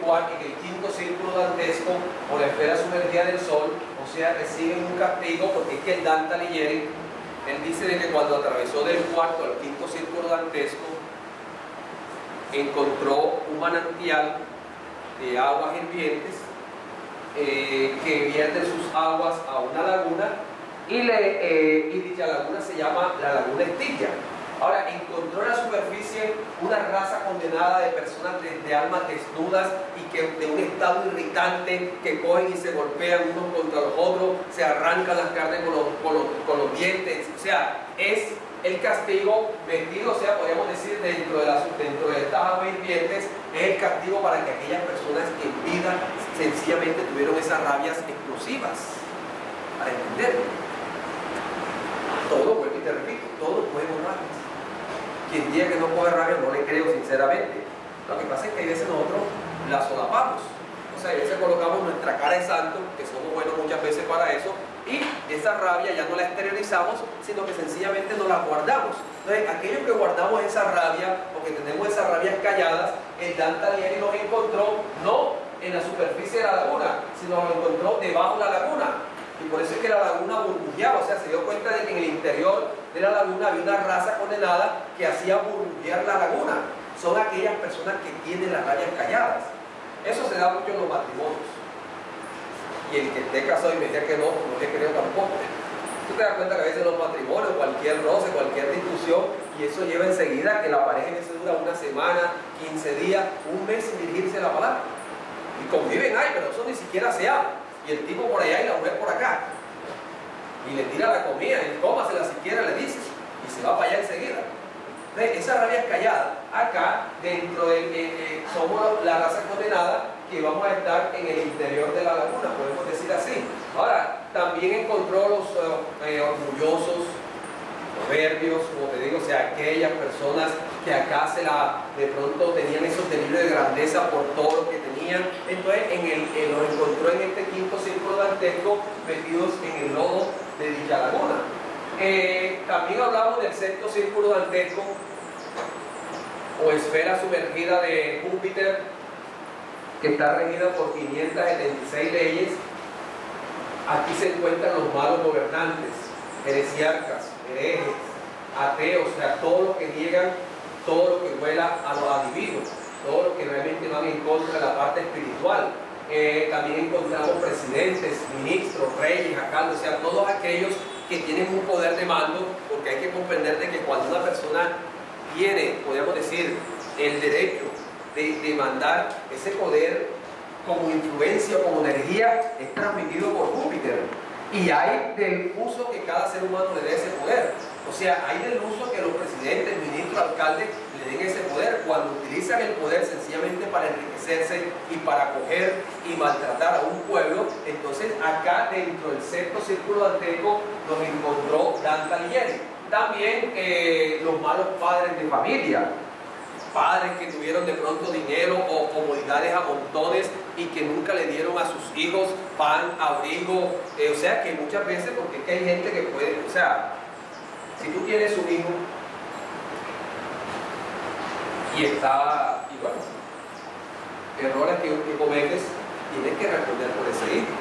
quinto círculo dantesco o la esfera sumergida del sol, o sea, reciben un castigo, porque es que el Dante Alighieri, él dice de que cuando atravesó del cuarto al quinto círculo dantesco, encontró un manantial de aguas hirvientes que vierte sus aguas a una laguna y dicha laguna se llama la laguna Estigia. Ahora, encontró en la superficie una raza condenada de personas de almas desnudas y que de un estado irritante, que cogen y se golpean unos contra los otros, se arrancan las carnes con los dientes. O sea, es el castigo metido, o sea, podríamos decir, dentro de estas aguas hirvientes, es el castigo para que aquellas personas que en vida sencillamente tuvieron esas rabias explosivas. Para entenderlo. Todo, vuelvo y te repito, todo podemos rabias. Quien diga que no coge rabia no le creo sinceramente. Lo que pasa es que a veces nosotros la solapamos. O sea, a veces colocamos nuestra cara de santo, que somos buenos muchas veces para eso, y esa rabia ya no la exteriorizamos, sino que sencillamente nos la guardamos. Entonces, aquellos que guardamos esa rabia, o que tenemos esas rabias calladas, el Dante Alighieri los encontró no en la superficie de la laguna, sino los encontró debajo de la laguna. Y por eso es que la laguna burbujeaba, o sea, se dio cuenta de que en el interior de la laguna había una raza condenada que hacía burbujear la laguna. Son aquellas personas que tienen las rabias calladas. Eso se da mucho en los matrimonios. Y el que esté casado y me diga que no, no le creo tampoco. Tú te das cuenta que a veces en los matrimonios, cualquier roce, cualquier discusión, y eso lleva enseguida que la pareja a veces dura una semana, 15 días, un mes sin dirigirse la palabra. Y conviven ahí, pero eso ni siquiera se habla. Y el tipo por allá y la mujer por acá. Y le tira la comida, y cómasela siquiera, le dice, y se va para allá enseguida. Entonces, esa rabia es callada. Acá, dentro de somos la raza condenada que vamos a estar en el interior de la laguna, podemos decir así. Ahora, también encontró los orgullosos, soberbios, como te digo, o sea, aquellas personas que acá de pronto tenían esos delirios de grandeza por todo lo que tenían. Entonces los encontró en este quinto círculo dantesco metidos en el lodo de dicha laguna. También hablamos del sexto círculo dantesco o esfera sumergida de Júpiter, que está regida por 576 leyes. Aquí se encuentran los malos gobernantes, heresiarcas, herejes, ateos, o sea, todos los que niegan todo lo que huela a lo adivino, todo lo que realmente van en contra de la parte espiritual. También encontramos presidentes, ministros, reyes, alcaldes, o sea, todos aquellos que tienen un poder de mando, porque hay que comprender de que cuando una persona tiene, podríamos decir, el derecho de mandar, ese poder como influencia o como energía es transmitido por Júpiter. Y hay del uso que cada ser humano le dé ese poder. O sea, hay del uso que los presidentes, ministros, alcaldes le den ese poder cuando utilizan el poder sencillamente para enriquecerse y para coger y maltratar a un pueblo. Entonces, acá dentro del sexto círculo dantesco nos encontró Dante Alighieri. También los malos padres de familia. Padres que tuvieron de pronto dinero o comodidades a montones y que nunca le dieron a sus hijos pan, abrigo, o sea que muchas veces, porque es que hay gente que puede, o sea, si tú tienes un hijo y está, y bueno, errores que cometes, tienes que responder por ese hijo,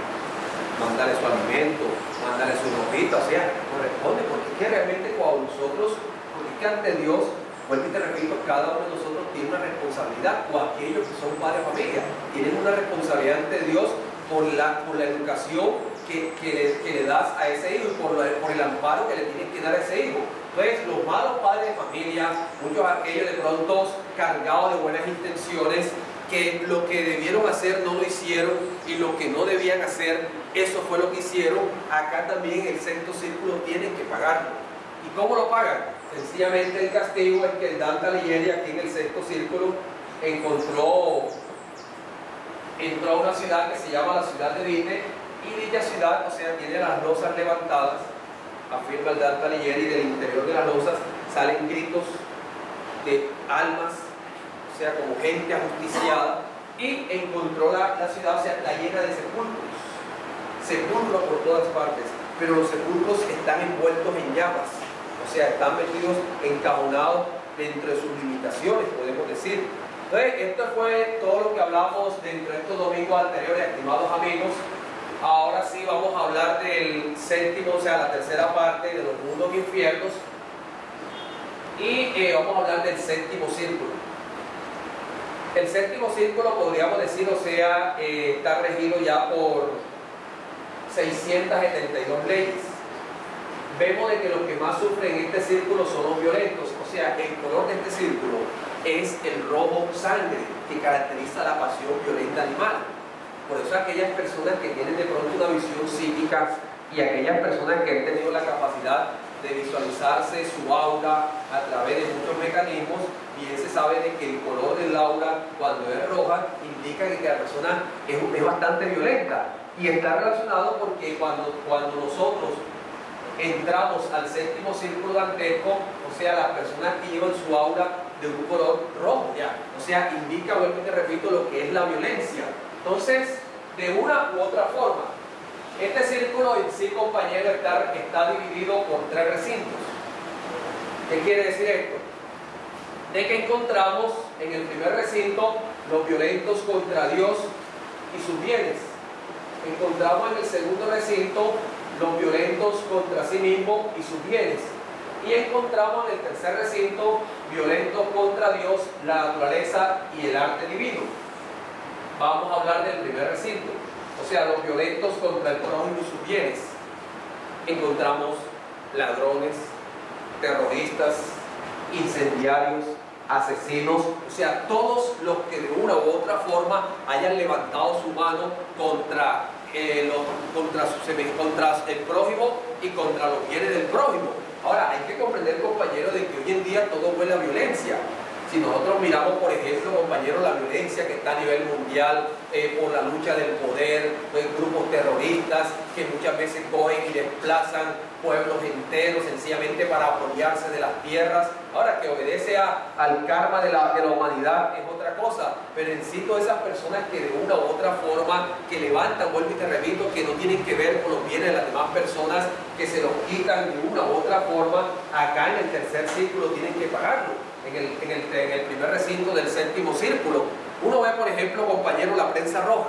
mandarle su alimento, mandarle su ropita, o sea, corresponde, porque es que realmente cuando nosotros, porque es que ante Dios, vuelvo y te repito, cada uno de nosotros tiene una responsabilidad, o aquellos que son padres de familia, tienen una responsabilidad ante Dios por la educación que le das a ese hijo y por el amparo que le tienes que dar a ese hijo. Entonces, los malos padres de familia, muchos aquellos de pronto cargados de buenas intenciones, que lo que debieron hacer no lo hicieron y lo que no debían hacer, eso fue lo que hicieron. Acá también en el sexto círculo tienen que pagarlo. ¿Y cómo lo pagan? Sencillamente el castigo es que el Dante Alighieri aquí en el sexto círculo entró a una ciudad que se llama la ciudad de Dite, y dicha ciudad, o sea, tiene las losas levantadas, afirma el Dante Alighieri, del interior de las losas salen gritos de almas, o sea, como gente ajusticiada, y encontró la ciudad, o sea, la llena de sepulcros por todas partes, pero los sepulcros están envueltos en llamas. O sea, están metidos, encajonados dentro de sus limitaciones, podemos decir. Entonces, esto fue todo lo que hablamos dentro de estos domingos anteriores, estimados amigos. Ahora sí vamos a hablar del séptimo, o sea, la tercera parte de los mundos infiernos. Y vamos a hablar del séptimo círculo. El séptimo círculo, podríamos decir, o sea, está regido ya por 672 leyes. Vemos de que los que más sufren en este círculo son los violentos, o o sea, el color de este círculo es el rojo sangre que caracteriza la pasión violenta animal. Por eso aquellas personas que tienen de pronto una visión psíquica y aquellas personas que han tenido la capacidad de visualizarse su aura a través de muchos mecanismos, bien se sabe de que el color del aura cuando es roja indica que la persona es bastante violenta, y está relacionado porque cuando nosotros entramos al séptimo círculo dantesco, o sea, las personas que llevan su aura de un color rojo, ya, o sea, indica, vuelvo y te repito, lo que es la violencia. Entonces, de una u otra forma, este círculo en sí, compañero, está dividido por 3 recintos. ¿Qué quiere decir esto? De que encontramos en el primer recinto los violentos contra Dios y sus bienes. Encontramos en el segundo recinto los violentos contra sí mismo y sus bienes. Y encontramos en el tercer recinto violentos contra Dios, la naturaleza y el arte divino. Vamos a hablar del primer recinto, o sea, los violentos contra el prójimo y sus bienes. Encontramos ladrones, terroristas, incendiarios, asesinos, o sea, todos los que de una u otra forma hayan levantado su mano contra el prójimo y contra los bienes del prójimo. Ahora, hay que comprender, compañeros, de que hoy en día todo huele a violencia. Si nosotros miramos, por ejemplo, compañeros, la violencia que está a nivel mundial por la lucha del poder, grupos terroristas que muchas veces cogen y desplazan pueblos enteros sencillamente para apoyarse de las tierras. Ahora, que obedece al karma de la humanidad es otra cosa, pero en sí todas esas personas que de una u otra forma que levantan, vuelvo y te repito, que no tienen que ver con los bienes de las demás personas, que se los quitan de una u otra forma, acá en el tercer círculo tienen que pagarlo. En el primer recinto del séptimo círculo uno ve, por ejemplo, compañero, la prensa roja.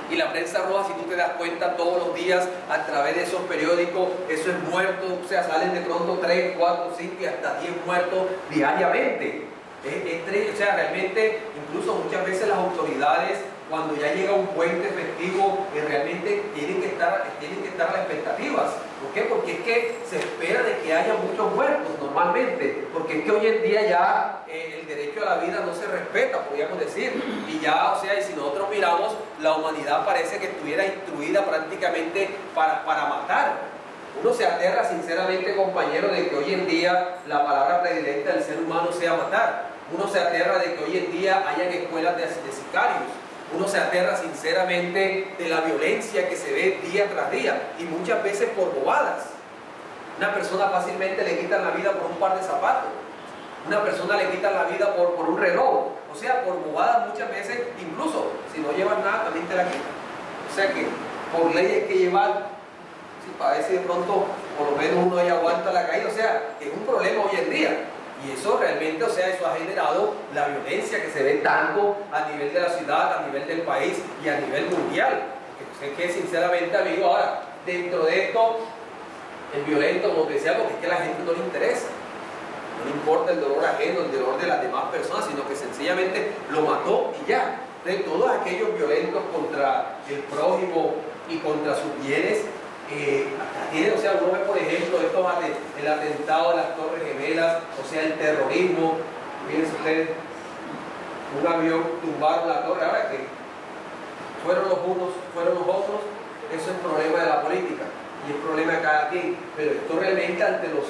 Y la prensa roja, si tú te das cuenta, todos los días a través de esos periódicos, eso es muerto, o sea, salen de pronto 3, 4, 5 y hasta 10 muertos diariamente. O sea, realmente, incluso muchas veces las autoridades, cuando ya llega un puente festivo, realmente tienen que estar a las expectativas. ¿Por qué? Porque es que se espera de que haya muchos muertos normalmente, porque es que hoy en día ya el derecho a la vida no se respeta, podríamos decir, y ya, o sea, y si nosotros miramos, la humanidad parece que estuviera instruida prácticamente para matar. Uno se aterra sinceramente, compañero, de que hoy en día la palabra predilecta del ser humano sea matar. Uno se aterra de que hoy en día hayan escuelas de sicarios. Uno se aterra sinceramente de la violencia que se ve día tras día, y muchas veces por bobadas. Una persona fácilmente le quitan la vida por un par de zapatos. Una persona le quitan la vida por un reloj. O sea, por bobadas muchas veces, incluso si no llevas nada también te la quitan. O sea que por ley hay que llevar, para ver si de pronto por lo menos uno ahí aguanta la caída. O sea, es un problema hoy en día. Y eso realmente, o sea, eso ha generado la violencia que se ve tanto a nivel de la ciudad, a nivel del país y a nivel mundial. Sé que sinceramente, amigo, ahora, dentro de esto, el violento, como te decía, porque es que a la gente no le interesa. No le importa el dolor ajeno, el dolor de las demás personas, sino que sencillamente lo mató y ya. De todos aquellos violentos contra el prójimo y contra sus bienes, o sea, uno ve, por ejemplo, el atentado de las Torres Gemelas, o sea, el terrorismo. Fíjense ustedes, un avión tumbaron la torre. Ahora que fueron los unos, fueron los otros, eso es problema de la política y es problema de cada quien. Pero esto realmente ante los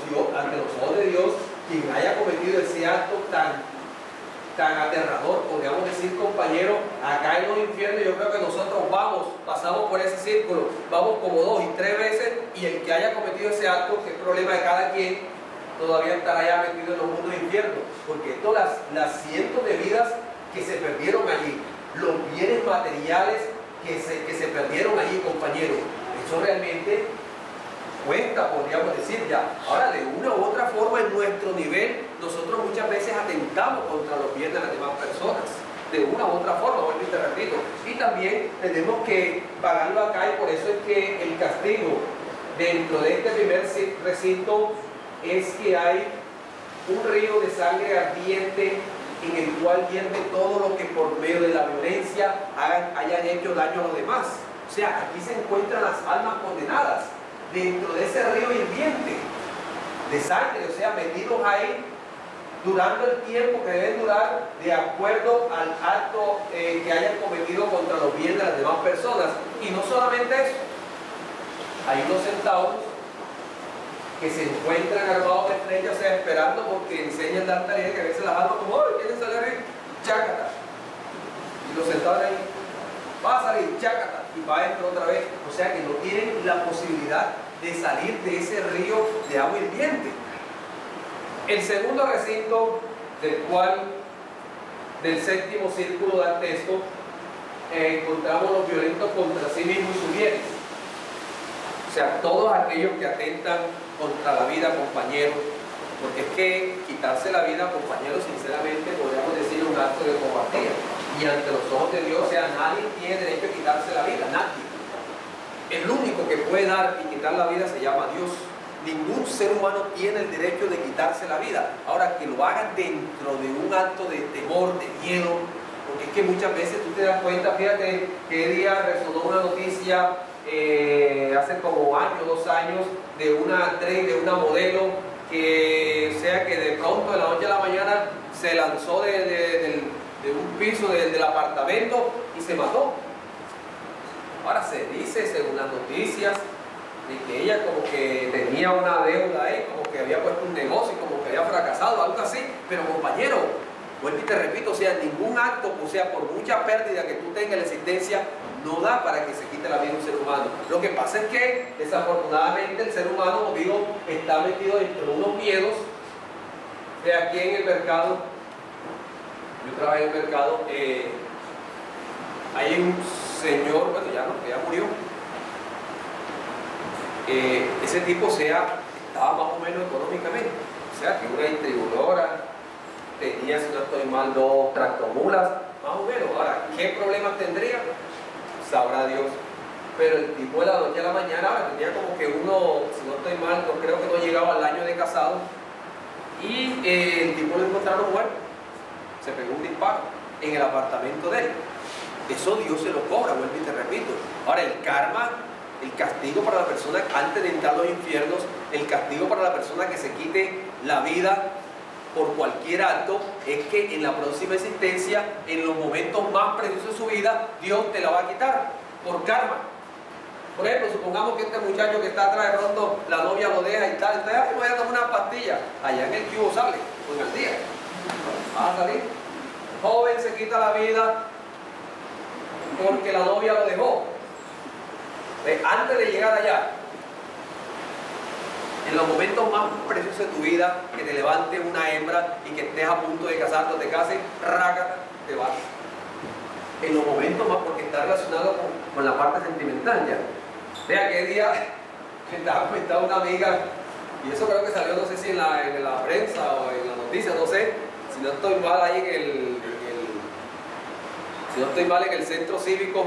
ojos de Dios, quien haya cometido ese acto tan aterrador, podríamos decir, compañero, acá en los infiernos, yo creo que nosotros pasamos por ese círculo, vamos como 2 y 3 veces, y el que haya cometido ese acto, que es problema de cada quien, todavía estará ya metido en los mundos infiernos, porque esto, las cientos de vidas que se perdieron allí, los bienes materiales que se perdieron allí, compañero, eso realmente cuesta, podríamos decir ya. Ahora, de una u otra forma, en nuestro nivel, nosotros muchas veces atentamos contra los bienes de las demás personas. De una u otra forma, vuelvo y te repito. Y también tenemos que pagarlo acá, y por eso es que el castigo dentro de este primer recinto es que hay un río de sangre ardiente en el cual hierve todo lo que por medio de la violencia hayan hecho daño a los demás. O sea, aquí se encuentran las almas condenadas dentro de ese río hirviente. de sangre, o sea, metidos ahí durando el tiempo que deben durar de acuerdo al acto que hayan cometido contra los bienes de las demás personas. Y no solamente eso, hay unos centauros que se encuentran armados de flechas, o sea, esperando porque enseñan la tarea, que a veces las armas como, ¡ay, quieren salir ahí! ¡Chácata! Y los centauros ahí, va a salir, chácata, y va adentro otra vez. O sea que no tienen la posibilidad de salir de ese río de agua hirviente. El segundo recinto del séptimo círculo del texto, encontramos los violentos contra sí mismos y sus bienes. O sea, todos aquellos que atentan contra la vida, compañeros, porque es que quitarse la vida, compañeros, sinceramente podríamos decir un acto de cobardía. Y ante los ojos de Dios, o sea, nadie tiene derecho a quitarse la vida, nadie. El único que puede dar y quitar la vida se llama Dios. Ningún ser humano tiene el derecho de quitarse la vida. Ahora, que lo hagan dentro de un acto de temor, de miedo, porque es que muchas veces tú te das cuenta, fíjate que día resonó una noticia hace como año, 2 años, de una actriz, de una modelo, que o sea que de pronto de la noche a la mañana se lanzó de un piso del apartamento y se mató. Ahora se dice, según las noticias, de que ella como que tenía una deuda ahí, como que había puesto un negocio, como que había fracasado, algo así. Pero compañero, vuelvo y te repito, o sea, ningún acto, o sea, por mucha pérdida que tú tengas en la existencia, no da para que se quite la vida de un ser humano. Lo que pasa es que, desafortunadamente, el ser humano, como digo, está metido dentro de unos miedos. De aquí en el mercado, yo trabajé en el mercado, hay un señor, bueno, ya no, que ya murió. Ese tipo, o sea, estaba más o menos económicamente, o sea, que una distribuidora tenía, si no estoy mal, 2 tractomulas, más o menos. Ahora, ¿qué problemas tendría? Sabrá Dios. Pero el tipo de la noche a la mañana, ahora tenía como que uno, si no estoy mal, no creo que no llegaba al año de casado, y el tipo lo encontraron muerto, se pegó un disparo en el apartamento de él. Eso Dios se lo cobra, vuelvo y te repito. Ahora, el karma, el castigo para la persona antes de entrar a los infiernos, el castigo para la persona que se quite la vida por cualquier acto, es que en la próxima existencia, en los momentos más preciosos de su vida, Dios te la va a quitar por karma. Por ejemplo, supongamos que este muchacho que está atrás, de pronto la novia lo deja y tal, entonces, ay, voy a tomar una pastilla, allá en el cubo sale, o en el día, va a salir. El joven se quita la vida porque la novia lo dejó. Antes de llegar allá, en los momentos más preciosos de tu vida, que te levante una hembra y que estés a punto de casarte o te cases, rácata, te vas. En los momentos más, porque está relacionado con la parte sentimental ya. Vea que día me estaba comentando una amiga, y eso creo que salió, no sé si en la prensa o en la noticia, no sé, si no estoy mal ahí en el centro cívico,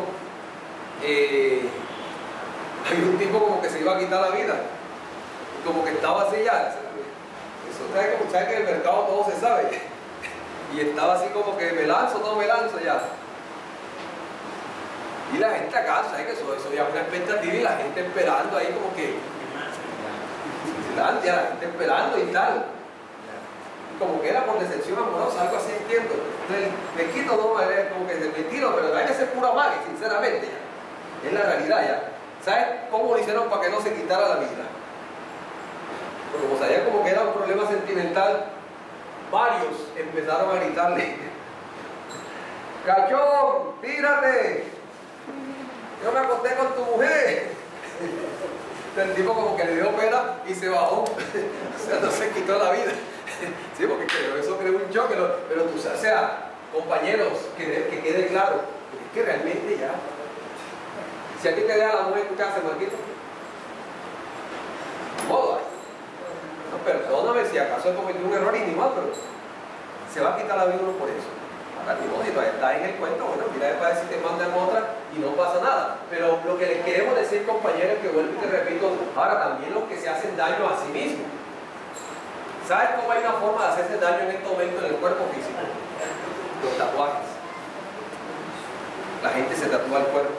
hay un tipo como que se iba a quitar la vida, como que estaba así ya. Eso como sabe que en el mercado todo se sabe, y estaba así como que me lanzo, no me lanzo ya. Y la gente acá, ¿sabes? Que eso ya es una expectativa, y la gente esperando ahí como que la gente esperando y tal, como que era por decepción amorosa, algo así, entiendo. Entonces, me quito, no, como que me tiro, pero hay que ser pura magia, sinceramente ya. Es la realidad ya. ¿Sabes cómo lo hicieron para que no se quitara la vida? Porque como sabía como que era un problema sentimental, varios empezaron a gritarle: ¡Cachón, tírate! Yo me acosté con tu mujer. El tipo como que le dio pena y se bajó. O sea, no se quitó la vida. Sí, porque eso creó un choque, pero tú sabes, o sea, compañeros, que quede claro, es que realmente ya, si a ti te deja la mujer en tu casa, Marquito, modo hay. No, perdóname si acaso he cometido un error y ni mal, pero se va a quitar la vida uno por eso. Ahora, ni modo, si todavía está en el cuento, bueno, mira, es para decir te mandan otra y no pasa nada. Pero lo que les queremos decir, compañeros, que vuelvo y te repito, ahora también los que se hacen daño a sí mismos. ¿Sabes cómo hay una forma de hacerse daño en este momento en el cuerpo físico? Los tatuajes. La gente se tatúa el cuerpo.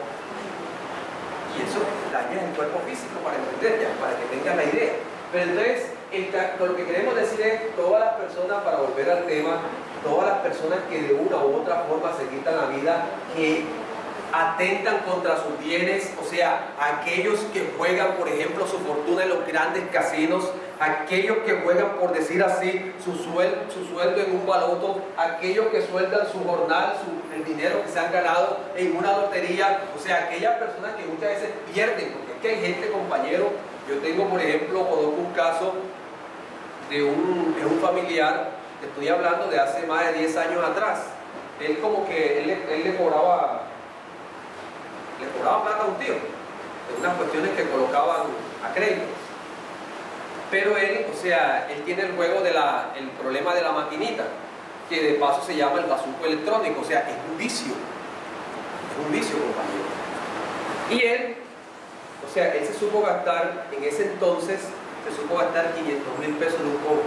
Y eso daña el cuerpo físico, para entender ya, para que tengan la idea. Pero entonces, lo que queremos decir es, todas las personas, para volver al tema, todas las personas que de una u otra forma se quitan la vida, que atentan contra sus bienes, o sea, aquellos que juegan, por ejemplo, su fortuna en los grandes casinos, aquellos que juegan, por decir así, su sueldo en un baloto, aquellos que sueldan su jornal, el dinero que se han ganado en una lotería, o sea, aquellas personas que muchas veces pierden, porque es que hay gente, compañero, yo tengo, por ejemplo, conozco un caso de un familiar, que estoy hablando de hace más de 10 años atrás. Él como que, él le cobraba plata a un tío, de unas cuestiones que colocaban a crédito. Pero él, o sea, él tiene el juego el problema de la maquinita, que de paso se llama el bazuco electrónico, o sea, es un vicio, compañero. Y él, o sea, él se supo gastar, en ese entonces, se supo gastar 500.000 pesos en un cobro.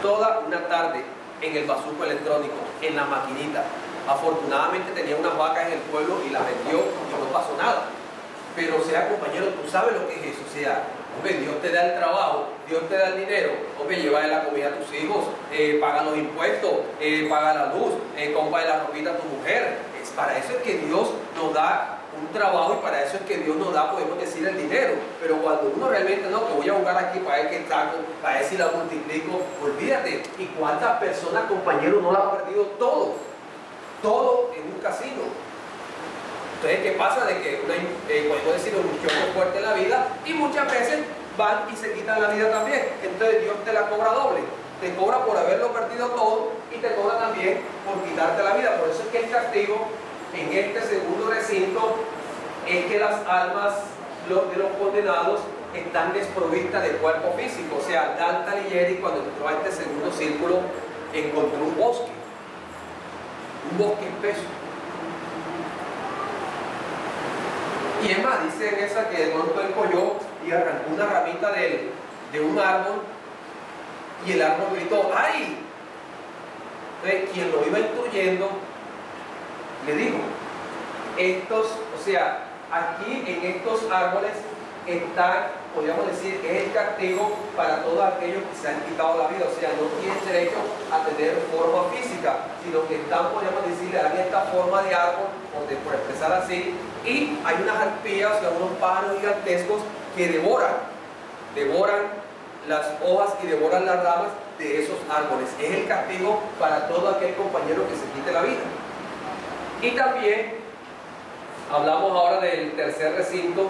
Toda una tarde en el bazuco electrónico, en la maquinita. Afortunadamente tenía unas vacas en el pueblo y las vendió y no pasó nada. Pero, o sea, compañero, tú sabes lo que es eso. O sea, hombre, Dios te da el trabajo, Dios te da el dinero, hombre, lleva la comida a tus hijos, paga los impuestos, paga la luz, compra la ropita a tu mujer. Es para eso es que Dios nos da un trabajo y para eso es que Dios nos da, podemos decir, el dinero. Pero cuando uno realmente no, que voy a jugar aquí para ver qué saco, para ver si la multiplico, olvídate. ¿Y cuántas personas, compañeros, no la han perdido todo? Todo en un casino. Entonces, ¿qué pasa? De que podemos decir un choque fuerte en la vida y muchas veces van y se quitan la vida también. Entonces Dios te la cobra doble. Te cobra por haberlo perdido todo y te cobra también por quitarte la vida. Por eso es que el castigo en este segundo recinto es que las almas de los condenados están desprovistas de cuerpo físico. O sea, Dante Alighieri, cuando entró a este segundo círculo, encontró un bosque espeso. Y es más, dice en esa que de pronto él cogió y arrancó una ramita de un árbol y el árbol gritó ¡ay! Entonces quien lo iba instruyendo le dijo, o sea, aquí en estos árboles están, podríamos decir, es el castigo para todos aquellos que se han quitado la vida, o sea, no tienen derecho a tener forma física, sino que están, podríamos decir, en esta forma de árbol, por expresar así, y hay unas arpías, o sea, unos pájaros gigantescos que devoran las hojas y devoran las ramas de esos árboles. Es el castigo para todo aquel compañero que se quite la vida. Y también hablamos ahora del tercer recinto.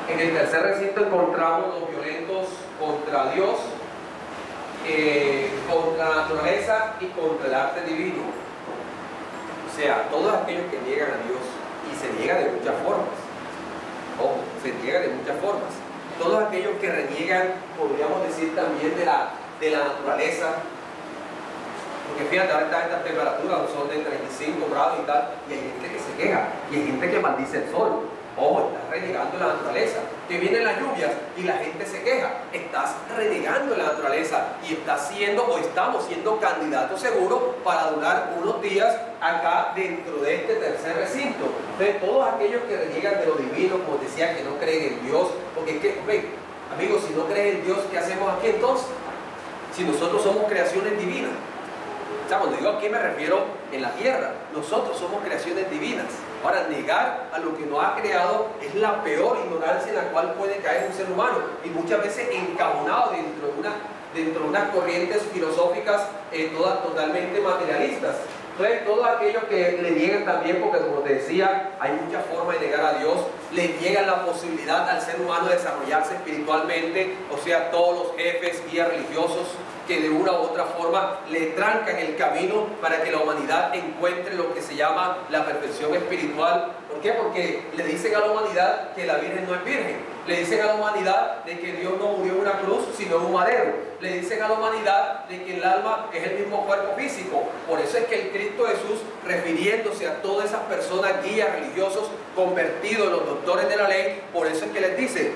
En el tercer recinto encontramos los violentos contra Dios, contra la naturaleza y contra el arte divino. O sea, todos aquellos que niegan a Dios, y se niega de muchas formas. Ojo, se niega de muchas formas. Todos aquellos que reniegan, podríamos decir también de la naturaleza. Porque fíjate, ahora estas temperaturas son de 35 grados y tal, y hay gente que se queja, y hay gente que maldice el sol. Ojo, estás renegando la naturaleza. Que vienen las lluvias y la gente se queja. Estás renegando la naturaleza y estás siendo, o estamos siendo, candidatos seguros para durar unos días acá dentro de este tercer recinto. Entonces, todos aquellos que reniegan de lo divino, como decía, que no creen en Dios, porque es que, ven, amigos, si no creen en Dios, ¿qué hacemos aquí entonces? Si nosotros somos creaciones divinas. O sea, cuando digo aquí me refiero en la tierra. Nosotros somos creaciones divinas. Ahora, negar a lo que nos ha creado es la peor ignorancia en la cual puede caer un ser humano. Y muchas veces encajonado dentro de unas corrientes filosóficas todas totalmente materialistas. Entonces, todos aquellos que le niegan también, porque como te decía, hay muchas formas de negar a Dios, le niegan la posibilidad al ser humano de desarrollarse espiritualmente, o sea, todos los jefes, guías religiosos, que de una u otra forma le trancan el camino para que la humanidad encuentre lo que se llama la perfección espiritual. ¿Por qué? Porque le dicen a la humanidad que la Virgen no es virgen. Le dicen a la humanidad de que Dios no murió en una cruz, sino en un madero. Le dicen a la humanidad de que el alma es el mismo cuerpo físico. Por eso es que el Cristo Jesús, refiriéndose a todas esas personas, guías religiosos, convertidos en los doctores de la ley, por eso es que les dice,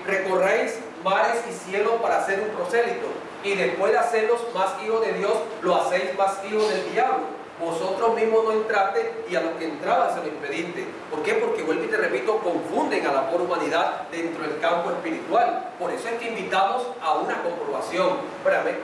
recorréis mares y cielos para hacer un prosélito, y después de hacerlos más hijos de Dios, lo hacéis más hijos del diablo. vosotros mismos no entraste y a los que entraban se lo impediste. ¿Por qué? Porque, vuelvo y te repito, confunden a la pobre humanidad dentro del campo espiritual. Por eso es que invitamos a una comprobación.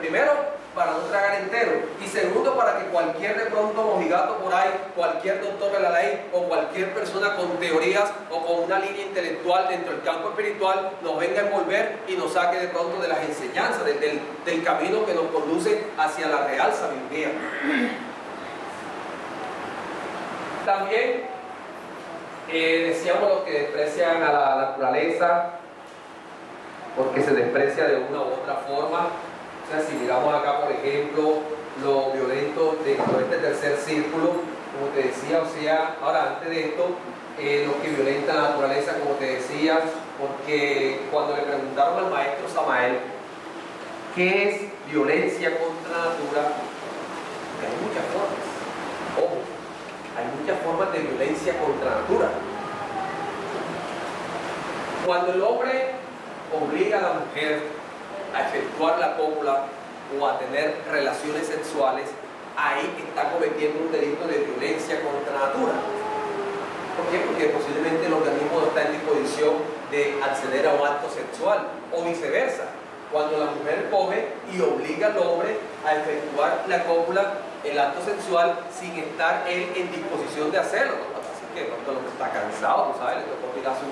Primero, para no tragar entero, y segundo, para que cualquier de pronto mojigato por ahí, cualquier doctor de la ley o cualquier persona con teorías o con una línea intelectual dentro del campo espiritual nos venga a envolver y nos saque de pronto de las enseñanzas, del camino que nos conduce hacia la real sabiduría. También decíamos los que desprecian a la naturaleza porque se desprecia de una u otra forma. O sea, si miramos acá, por ejemplo, lo violento dentro de este tercer círculo, como te decía, o sea, ahora antes de esto, los que violentan la naturaleza, como te decía, porque cuando le preguntaron al maestro Samael qué es violencia contra la natura, hay muchas formas. Ojo, hay muchas formas de violencia contra la natura. Cuando el hombre obliga a la mujer a efectuar la cópula o a tener relaciones sexuales, ahí está cometiendo un delito de violencia contra la natura. ¿Por qué? Porque posiblemente el organismo no está en disposición de acceder a un acto sexual, o viceversa. Cuando la mujer coge y obliga al hombre a efectuar la cópula, el acto sexual, sin estar él en disposición de hacerlo. Así que cuando lo que está cansado, ¿tú sabes? Le tocó tirarse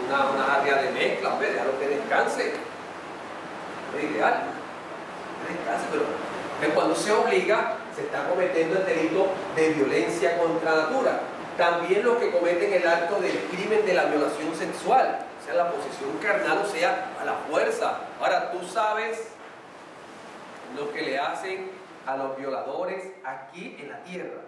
una área de mezcla, ¿ves? Déjalo que descanse. Es ideal, pero cuando se obliga, se está cometiendo el delito de violencia contra la natura. También los que cometen el acto del crimen de la violación sexual, o sea, la posesión carnal, o sea, a la fuerza. Ahora, tú sabes lo que le hacen a los violadores aquí en la tierra.